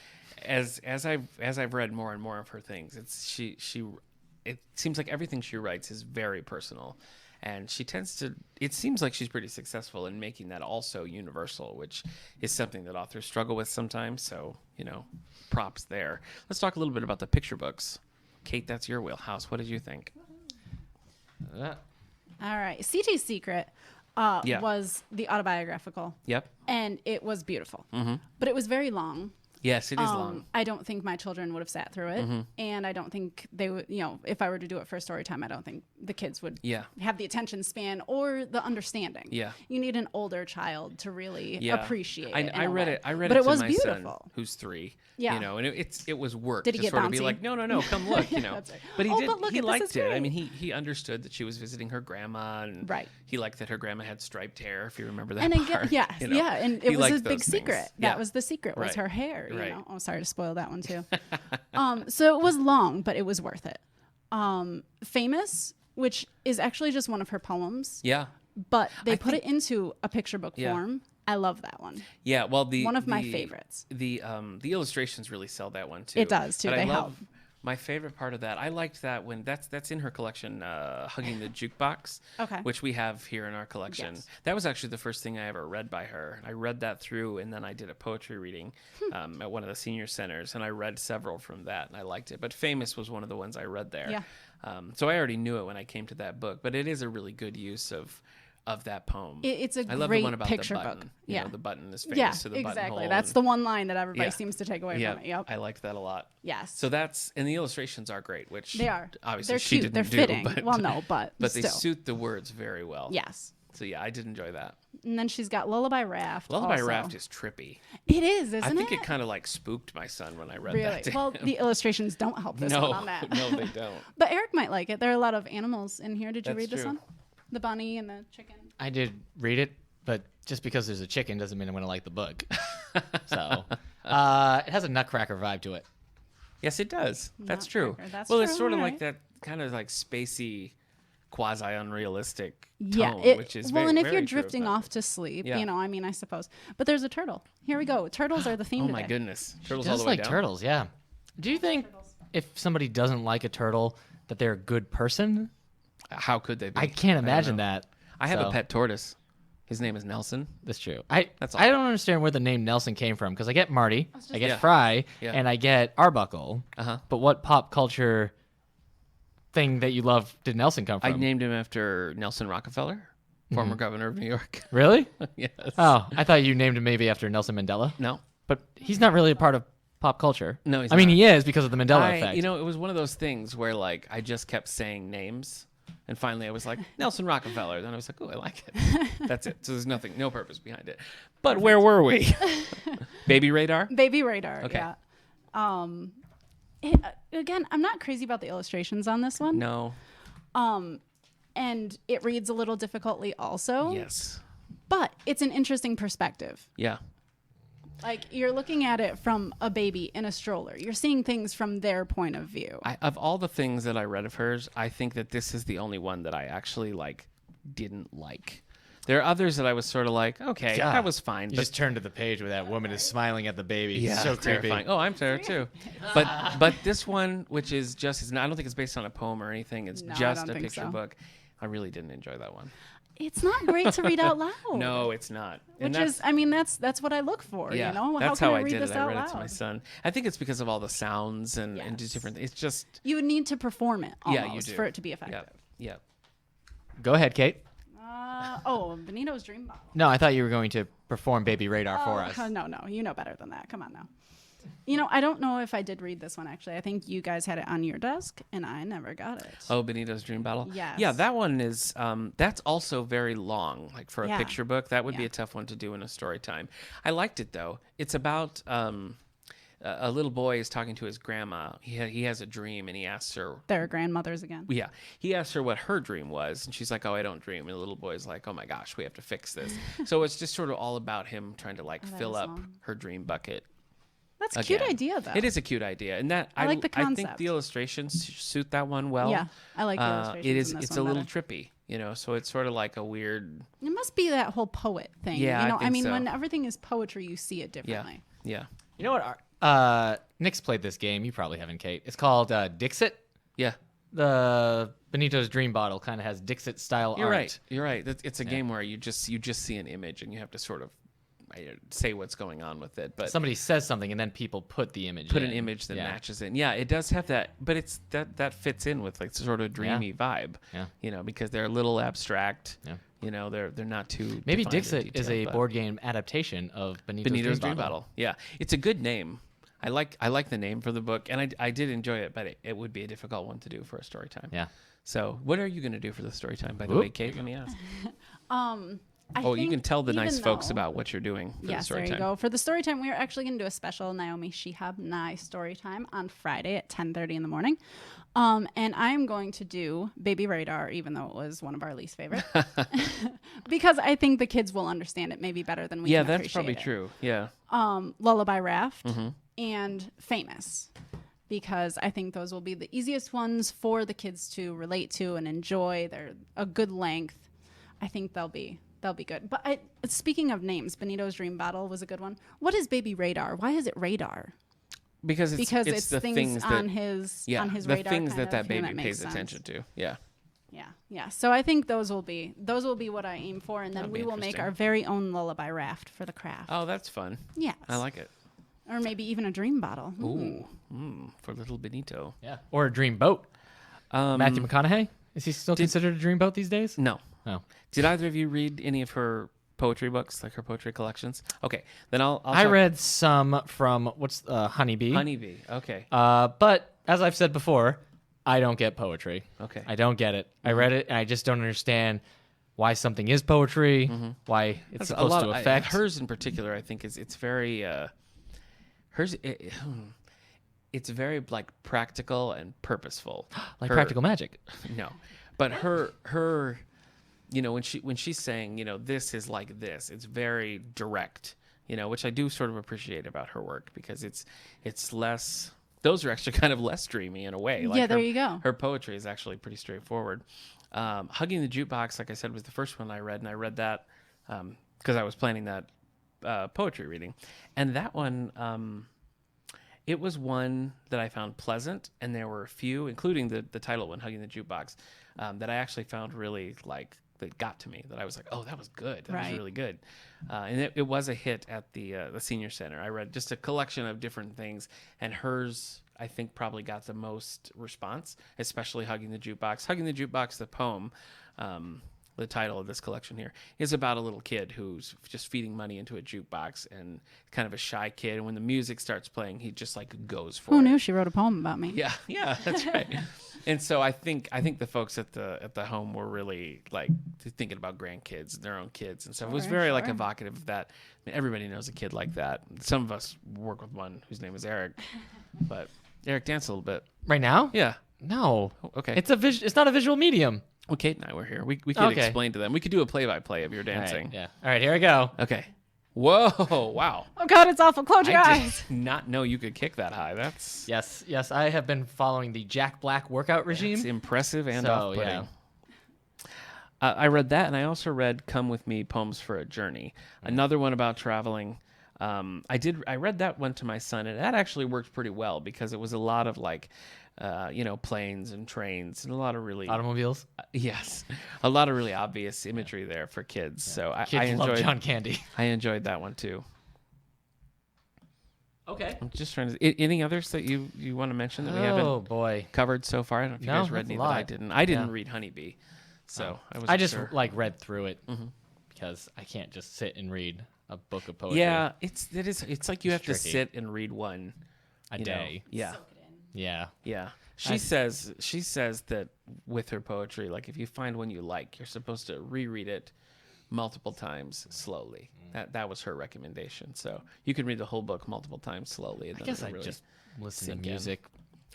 as I've read more and more of her things. It seems like everything she writes is very personal, and she tends to. It seems like she's pretty successful in making that also universal, which is something that authors struggle with sometimes. So props there. Let's talk a little bit about the picture books. Kate, that's your wheelhouse. What did you think? All right, CT's Secret. Yeah. was the autobiographical, Yep. and it was beautiful. But it was very long. Yes, it is long. I don't think my children would have sat through it, and I don't think they would. If I were to do it for story time, I don't think the kids would Yeah. have the attention span or the understanding. Yeah. You need an older child to really Yeah. appreciate it. I read it. I read but it it to was my beautiful. son, who's 3. Yeah. And it was work Did he to get sort of be bouncy? like, no, come look, That's right. But he Oh, did. but look, he this liked is it. I great. mean, he understood that she was visiting her grandma, and Right. he liked that her grandma had striped hair. If you remember that And part, again, yes, yeah, and He it was liked a big those secret. things. That Yeah. was the secret, was Right. her hair. You Right. know. Oh, sorry to spoil that one too. So it was long, but it was worth it. Famous, which is actually just one of her poems, Yeah, but they put think- it into a picture book Yeah. form. I love that one. yeah. Well, One of my favorites. The illustrations really sell that one too. It does, too. But I They love help. my favorite part of that. I liked that when that's in her collection, Hugging the Jukebox, Okay. which we have here in our collection. Yes. That was actually the first thing I ever read by her. I read that through, and then I did a poetry reading at one of the senior centers, and I read several from that, and I liked it. But Famous was one of the ones I read there. Yeah. So I already knew it when I came to that book, but it is a really good use of that poem. It's a I love great the one about picture the button. book. You Yeah. know, the button is famous Yeah, to the exactly. buttonhole. That's and- the one line that everybody Yeah. seems to take away yeah, from it. Yep. I liked that a lot. Yes. So and the illustrations are great, which They are. obviously They're she cute. didn't They're do, fitting. but Well, no, but they still. suit the words very well. Yes. So yeah, I did enjoy that. And then she's got Lullaby Raft. Lullaby also. Raft is trippy. It is, isn't I think it? it kind of like spooked my son when I read Really? that. Well, the illustrations don't help this no, one on that. no, they don't. But Eric might like it. There are a lot of animals in here. Did you That's read this true. one? The bunny and the chicken. I did read it, but just because there's a chicken doesn't mean I'm going to like the book. So it has a Nutcracker vibe to it. Yes, it does. That's true. Nutcracker, that's Well, it's true, sort of alright. like that kind of like spacey, quasi unrealistic Yeah. tone, which is well, very, and if very you're true of drifting that. off to sleep, Yeah. I mean, I suppose. But there's a turtle. Here we go. Turtles are the theme Oh today. my goodness, turtles Just all the way like down. turtles, yeah. Do you think if somebody doesn't like a turtle that they're a good person? How could they be? I can't don't imagine know. that. I have a So, pet tortoise. His name is Nelson. That's true. That's I all. don't understand where the name Nelson came from because I get Marty, I get Yeah. Fry, Yeah. and I get Arbuckle. Uh-huh. But what pop culture thing that you love did Nelson come I from? named him after Nelson Rockefeller, former governor of New York. Really? Yes. Oh, I thought you named him maybe after Nelson Mandela. No. But he's not really a part of pop culture. No, he's I mean, not. he is because of the Mandela effect. It was one of those things where like I just kept saying names, and finally I was like Nelson Rockefeller. Then I was like, oh, I like it. That's it. So there's no purpose behind it. But where were we? Baby Radar. Baby Radar. Okay. Yeah. Again, I'm not crazy about the illustrations on this one. No. And it reads a little difficultly also. Yes. But it's an interesting perspective. Yeah. Like you're looking at it from a baby in a stroller. You're seeing things from their point of view. Of all the things that I read of hers, I think that this is the only one that I actually didn't like. There are others that I was sort of like, okay, God. that was fine. You But just turn to the page where that woman is smiling at the baby. yeah, so it's creepy. terrifying. Oh, I'm there too. But this one, which is just, I don't think it's based on a poem or anything. It's No, I just don't a think picture so. book. I really didn't enjoy that one. It's not great to read out loud. No, it's not. And Which is, I mean, that's what I look for. yeah, You know, that's how how can I read did this it. I out read loud? it to my son. I think it's because of all the sounds and just Yes. different. It's just You would need to perform it almost yeah, you do for it to be effective. Yeah. Go ahead, Kate. Benito's Dream Bottle. No, I thought you were going to perform Baby Radar for us. No, you know better than that. Come on now. I don't know if I did read this one actually. I think you guys had it on your desk and I never got it. Oh, Benito's Dream Battle. Yes. Yeah, that one is. That's also very long. Like for a Yeah. picture book, that would be Yeah. a tough one to do in a story time. I liked it though. It's about a little boy is talking to his grandma. He has a dream and he asks her. They're grandmothers again. Yeah, he asked her what her dream was, and she's like, "Oh, I don't dream." And the little boy's like, "Oh my gosh, we have to fix this." So it's just sort of all about him trying to that fill is up long. her dream bucket. That's a cute again. idea though. It is a cute idea, and that I like the I think concept. the illustrations suit that one well. Yeah, I like the illustrations It is. in this It's one a little better. trippy, so it's sort of like a weird. It must be that whole poet thing. Yeah, I think mean, so. when everything is poetry, you see it Yeah, differently. yeah, You know what? Nick's played this game. You probably haven't, Kate. It's called Dixit. yeah. The Benito's Dream Bottle kind of has Dixit style You're art. right. You're right. It's a game where you just see an image and you have to sort of say what's going on with it. But Somebody says something and then people put the image put in. an image that Yeah. matches it. Yeah, it does have that, but it's that fits in with like sort of dreamy vibe. Yeah. Because they're a little abstract. Yeah. You know, they're not too. Maybe defined or Dixit is detailed, a but- board game adaptation of Benito's, Benito's Dream Dream Bottle. Battle. Yeah, it's a good name. I like the name for the book, and I did enjoy it, but it would be a difficult one to do for a story time. Yeah. So, what are you going to do for the story time? By the Oop. way, Kate, let me ask. I You can think tell the nice even folks though- about what you're doing for the Yes, story there you time. go. For the story time, we are actually going to do a special Naomi Shihab Nye story time on Friday at 10:30 in the morning. And I'm going to do Baby Radar, even though it was one of our least favorite, because I think the kids will understand it maybe better than we Yeah, can that's appreciate probably it. true. Yeah. Lullaby Raft Mm-hmm. and Famous, because I think those will be the easiest ones for the kids to relate to and enjoy. They're a good length. I think they'll be good. But speaking of names, Benito's Dream Bottle was a good one. What is Baby Radar? Why is it radar? Because it's the things that on his yeah, on his the radar. things kind that of, that baby makes pays sense. attention to. Yeah. Yeah. So I think those will be what I aim for, and then That'll be we will make interesting. our very own lullaby raft for the craft. Oh, that's fun. Yes. I like it. Or maybe even a dream bottle. Ooh, for little Benito. Yeah. Or a dream boat. Matthew McConaughey? Is he still considered a dream boat these days? No. No. Did either of you read any of her poetry books, like her poetry collections? Okay, then I'll I talk- read some from Honeybee. Honeybee. Okay. But as I've said before, I don't get poetry. Okay. I don't get it. I read it and I just don't understand why something is poetry, why it's That's supposed to affect. hers in particular. I think it's very hers. It's very like practical and purposeful. like Her- practical magic. No, but her, you know, when she's saying, you know, this is like this, it's very direct. You know, which I do sort of appreciate about her work because it's less. Those are actually kind of less dreamy in a way. Like Yeah, there her, you go. Her poetry is actually pretty straightforward. Hugging the Jukebox, like I said, was the first one I read, and I read that because I was planning that poetry reading. And that one, it was one that I found pleasant, and there were a few, including the title one, Hugging the Jukebox, that I actually found really, like, that got to me, that I was like, oh, that was good. That was Right. really good. And it was a hit at the senior center. I read just a collection of different things, and hers, I think, probably got the most response, especially Hugging the Jukebox. Hugging the Jukebox, the poem, the title of this collection here, is about a little kid who's just feeding money into a jukebox and kind of a shy kid. And when the music starts playing, he just like goes for it. Who knew she wrote a poem about me? Yeah, that's right. And so I think the folks at the home were really like thinking about grandkids and their own kids and stuff. It was very like Sure. evocative of that. I mean, everybody knows a kid like that. Some of us work with one whose name is Eric, but Eric, dance a little bit. Right now? Yeah. No. Okay. It's not a visual medium. Well, Kate and I were here. We could Okay. explain to them. We could do a play-by-play of your All right, dancing. yeah. All right, here we go. Okay. Whoa! Wow. Oh God, it's awful. Close your I eyes. did not know you could kick that high. That's Yes, I have been following the Jack Black workout regime. It's impressive and So, off-putting. yeah. I read that, and I also read "Come with Me: Poems for a Journey," another one about traveling. I read that one to my son, and that actually worked pretty well because it was a lot of like, planes and trains and a lot of really Automobiles. yes, a lot of really obvious imagery there for kids. So I Kids love enjoyed John Candy. I enjoyed that one too. Okay. I'm just trying to. Any others that you want to mention that we haven't Oh boy. covered so far? I don't know if you No, guys read that's a any that I lot. didn't. I didn't Yeah. read Honeybee, so I just sure. like read through it because I can't just sit and read a book of poetry Yeah, it's like you have It's to tricky. sit and read one a you know. day. Yeah, Yeah. yeah. She says that with her poetry, like if you find one you like, you're supposed to reread it multiple times slowly. That was her recommendation. So you can read the whole book multiple times slowly. And I then guess it'll I really just listen sink to in. music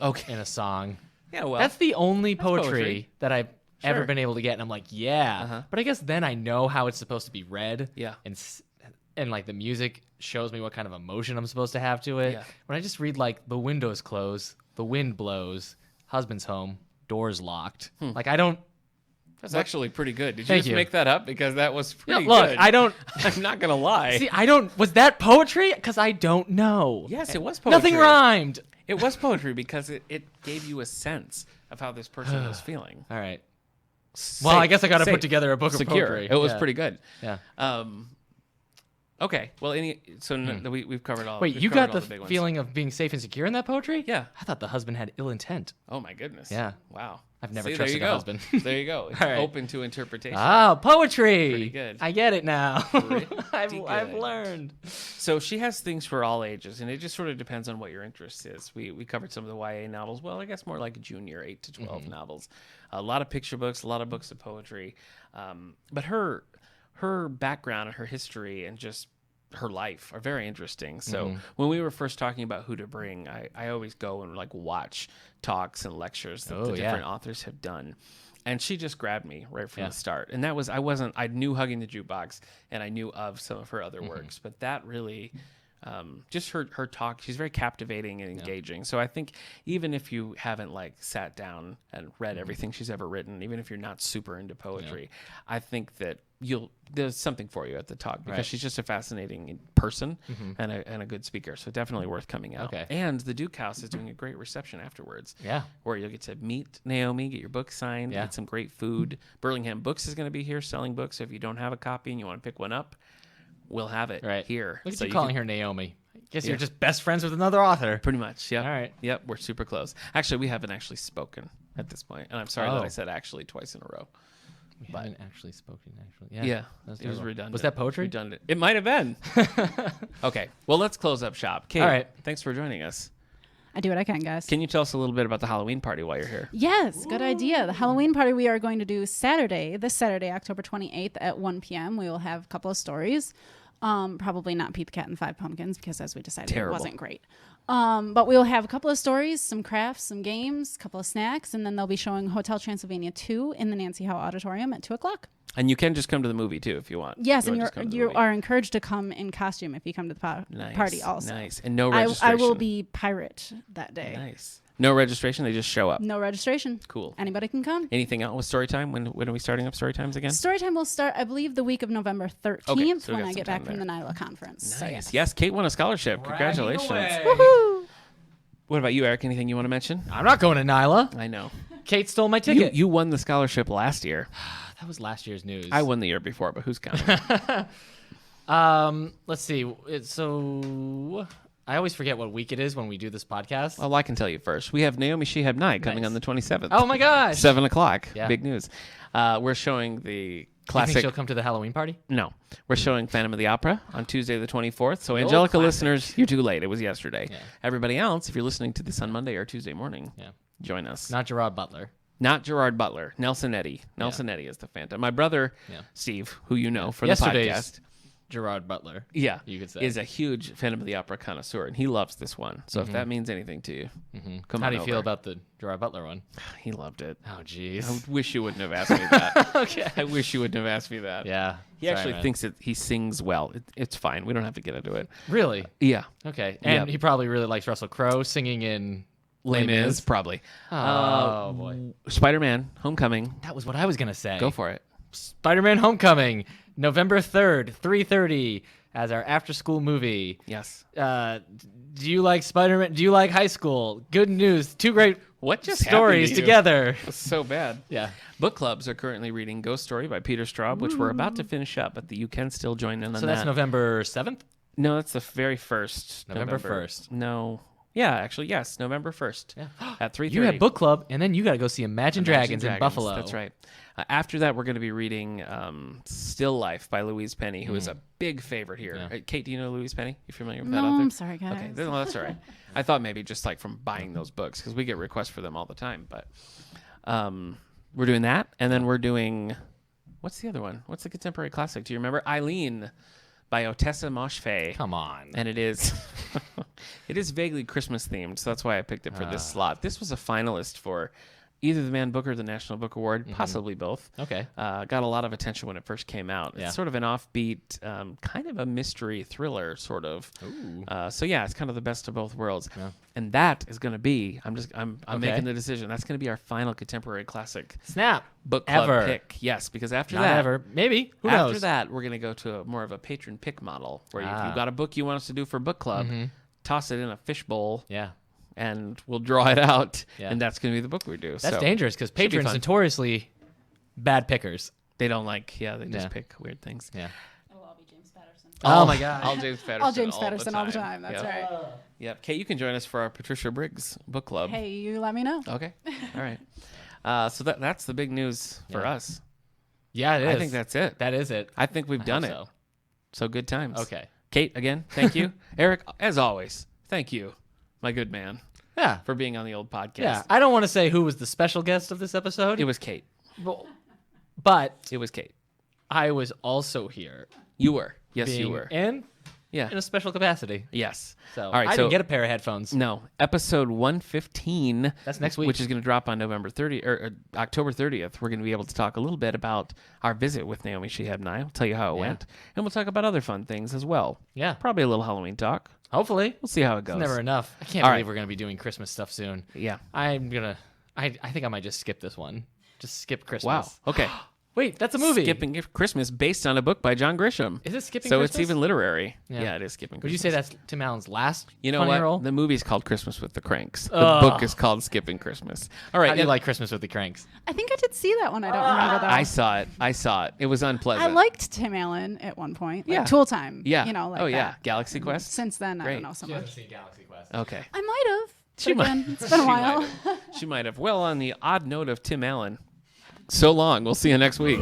Okay. in a song. Yeah, well, That's the only poetry. poetry that I've ever Sure. been able to get, and I'm like, yeah. Uh-huh. But I guess then I know how it's supposed to be read. Yeah. And like the music shows me what kind of emotion I'm supposed to have to it. Yeah. When I just read like the windows close, the wind blows, husband's home, doors locked. Like I don't. that's actually pretty good. Did you Thank just you. make that up? Because that was pretty Look, good. I don't. I'm not gonna lie. See, I don't. Was that poetry? Because I don't know. Yes, it was poetry. Nothing rhymed. It was poetry because it gave you a sense of how this person was feeling. All right. Well, I guess I got to Safe. put together a book Secure. of poetry. It was Yeah. pretty good. Yeah. Okay. Well, we've covered all. Wait, we've you covered got all the big ones. feeling of being safe and secure in that poetry? Yeah. I thought the husband had ill intent. Oh my goodness. Yeah. Wow. I've never See, trusted there you a go. husband. There you go. It's All right. open to interpretation. Ah, poetry. Pretty good. I get it now. I've good. learned. So she has things for all ages, and it just sort of depends on what your interest is. We covered some of the YA novels. Well, I guess more like junior 8 to 12 novels. A lot of picture books, a lot of books of poetry. But her background and her history and just her life are very interesting. So when we were first talking about who to bring, I always go and like watch talks and lectures that the different authors have done. And she just grabbed me right from the start. And that was, I knew Hugging the Jukebox and I knew of some of her other works, but that really, just her talk, she's very captivating and engaging. So I think even if you haven't like sat down and read everything she's ever written, even if you're not super into poetry, I think that there's something for you at the talk because she's just a fascinating person and a good speaker. So definitely worth coming out. Okay. And the Duke House is doing a great reception afterwards. Yeah. Where you'll get to meet Naomi, get your book signed, get some great food. Burlingham Books is going to be here selling books. So if you don't have a copy and you want to pick one up, we'll have it here. Look at So you calling her Naomi. I guess you're just best friends with another author. Pretty much, yeah. All right. Yep, we're super close. Actually, we haven't actually spoken at this point, and I'm sorry that I said actually twice in a row. We haven't actually spoken, actually. Yeah, That's it was terrible. redundant. Was that poetry? Redundant. It might have been. Okay, well, let's close up shop. Kate, All right. Thanks for joining us. I do what I can, guys. Can you tell us a little bit about the Halloween party while you're here? Yes, good idea. The Halloween party we are going to do this Saturday, October 28th at 1 p.m. We will have a couple of stories. Probably not Pete the Cat and the Five Pumpkins because as we decided Terrible. it wasn't great. But we'll have a couple of stories, some crafts, some games, a couple of snacks, and then they'll be showing Hotel Transylvania 2 in the Nancy Howe Auditorium at 2 o'clock. And you can just come to the movie too if you want. Yes, You and want to just come to the you movie. are encouraged to come in costume if you come to the party also. Nice. And no I registration. will be pirate that day. Nice. No registration, they just show up. No registration. Cool. Anybody can come. Anything else with story time? When are we starting up story times again? Storytime will start, I believe, the week of November 13th so we when got I some get time back from there. the NILA conference. Nice. So, Yes, Kate won a scholarship. Congratulations. Woohoo! What about you, Eric? Anything you want to mention? I'm not going to Nyla. I know. Kate stole my ticket. You won the scholarship last year. That was last year's news. I won the year before, but who's counting? Let's see. So I always forget what week it is when we do this podcast. Well, I can tell you first. We have Naomi Shihab Nye coming Nice. on the 27th. Oh my gosh. 7 o'clock. Yeah. Big news. We're showing the You think classic. she'll come to the Halloween party? No. We're showing Phantom of the Opera on Tuesday the 24th. So, The old Angelica classic. listeners, you're too late. It was yesterday. Yeah. Everybody else, if you're listening to this on Monday or Tuesday morning, Yeah. join us. Not Gerard Butler. Not Gerard Butler. Nelson Eddy. Nelson Eddy is the Phantom. My brother, Yeah. Steve, who you know for Yesterday's the podcast. Gerard Butler. Yeah, you could say. is a huge Phantom of the Opera connoisseur, and he loves this one. So if that means anything to you, come How on do you feel over. about the Gerard Butler one? He loved it. Oh, I jeez. wish you wouldn't have asked me that. Okay. I wish you wouldn't have asked me that. Yeah. He Sorry, actually man. thinks that he sings well. It's fine. We don't have to get into it. Really? Yeah. Okay. And Yep. he probably really likes Russell Crowe singing in Les Les Mis, Mis. probably. Oh, boy. Spider-Man, Homecoming. That was what I was going to say. Go for it. Spider-Man Homecoming, November 3rd, 3:30 as our after-school movie. Yes. Do you like Spider-Man? Do you like high school? Good news. Two great What just stories happened to you? together. It's so bad. Yeah. Book clubs are currently reading Ghost Story by Peter Straub, which we're about to finish up, but you can still join in on So that. that's November 7th? No, that's the very first. November 1st. No. Yeah, actually, yes, November 1st. Yeah. At 3:30. You have book club, and then you got to go see Imagine Dragons in Buffalo. That's right. After that, we're going to be reading Still Life by Louise Penny, who is a big favorite here. Yeah. Kate, do you know Louise Penny? You familiar with No, that author? I'm sorry, guys. Okay, no, that's all right. I thought maybe just like from buying those books, because we get requests for them all the time. But we're doing that, and then we're doing, what's the other one? What's the contemporary classic? Do you remember? Eileen by Otessa Moshfegh. Come on. And it is it is vaguely Christmas themed, so that's why I picked it for this slot. This was a finalist for either the Man Booker or the National Book Award, possibly both. Okay. Got a lot of attention when it first came out. Yeah. It's sort of an offbeat, kind of a mystery thriller, sort of. Ooh. So yeah, it's kind of the best of both worlds. Yeah. And that is going to be, I'm Okay. making the decision. That's going to be our final contemporary classic Snap. book club Ever. pick. Yes, because after Not that, ever. Maybe. Who after knows? that, we're going to go to more of a patron pick model, where if you've got a book you want us to do for book club, toss it in a fishbowl, Yeah. and we'll draw it out, Yeah. and that's going to be the book we do. That's So dangerous because be patrons fun. notoriously bad pickers. They don't like, they just Yeah. pick weird things. Yeah. It'll all be James Patterson. Oh my God. All James Patterson. All James Patterson all the time. That's Yep. right. Yep. Kate, you can join us for our Patricia Briggs book club. Hey, you let me know. Okay. All right. So that's the big news for us. Yeah, it is. I think that's it. That is it. I think we've done it. So. So good times. Okay. Kate, again, thank you. Eric, as always, thank you, my good man, Yeah. for being on the old podcast. Yeah. I don't want to say who was the special guest of this episode. It was Kate. But It was Kate. I was also here. You were. Yes, being you were. in Yeah. a special capacity. Yes. So All right. I so didn't get a pair of headphones. no, episode 115. That's next week. Which is going to drop on November 30 or October 30th. We're going to be able to talk a little bit about our visit with Naomi Shihab Nye. I'll tell you how it went, and we'll talk about other fun things as well. Yeah. Probably a little Halloween talk. Hopefully. We'll see how it goes. It's never enough. I can't All believe right. we're going to be doing Christmas stuff soon. Yeah. I think I might just skip this one. Just skip Christmas. Wow. Okay. Wait, that's a movie. Skipping Christmas based on a book by John Grisham. Is it Skipping So Christmas? it's even literary. Yeah. Yeah, it is Skipping Would Christmas. you say that's Tim Allen's last You know funny what? role? The movie's called Christmas with the Cranks. The Ugh. book is called Skipping Christmas. All right. How do you like Christmas with the Cranks? I think I did see that one. I don't remember though. I saw it. It was unpleasant. I liked Tim Allen at one point. Like Yeah. Tool Time. Yeah. You know, like oh, yeah. that. Galaxy Quest? Since then, I Great. don't know so much. seen Galaxy Quest. Okay. I might have. She But might- again, it's been a while. She might have. Well, on the odd note of Tim Allen, so long. We'll see you next week.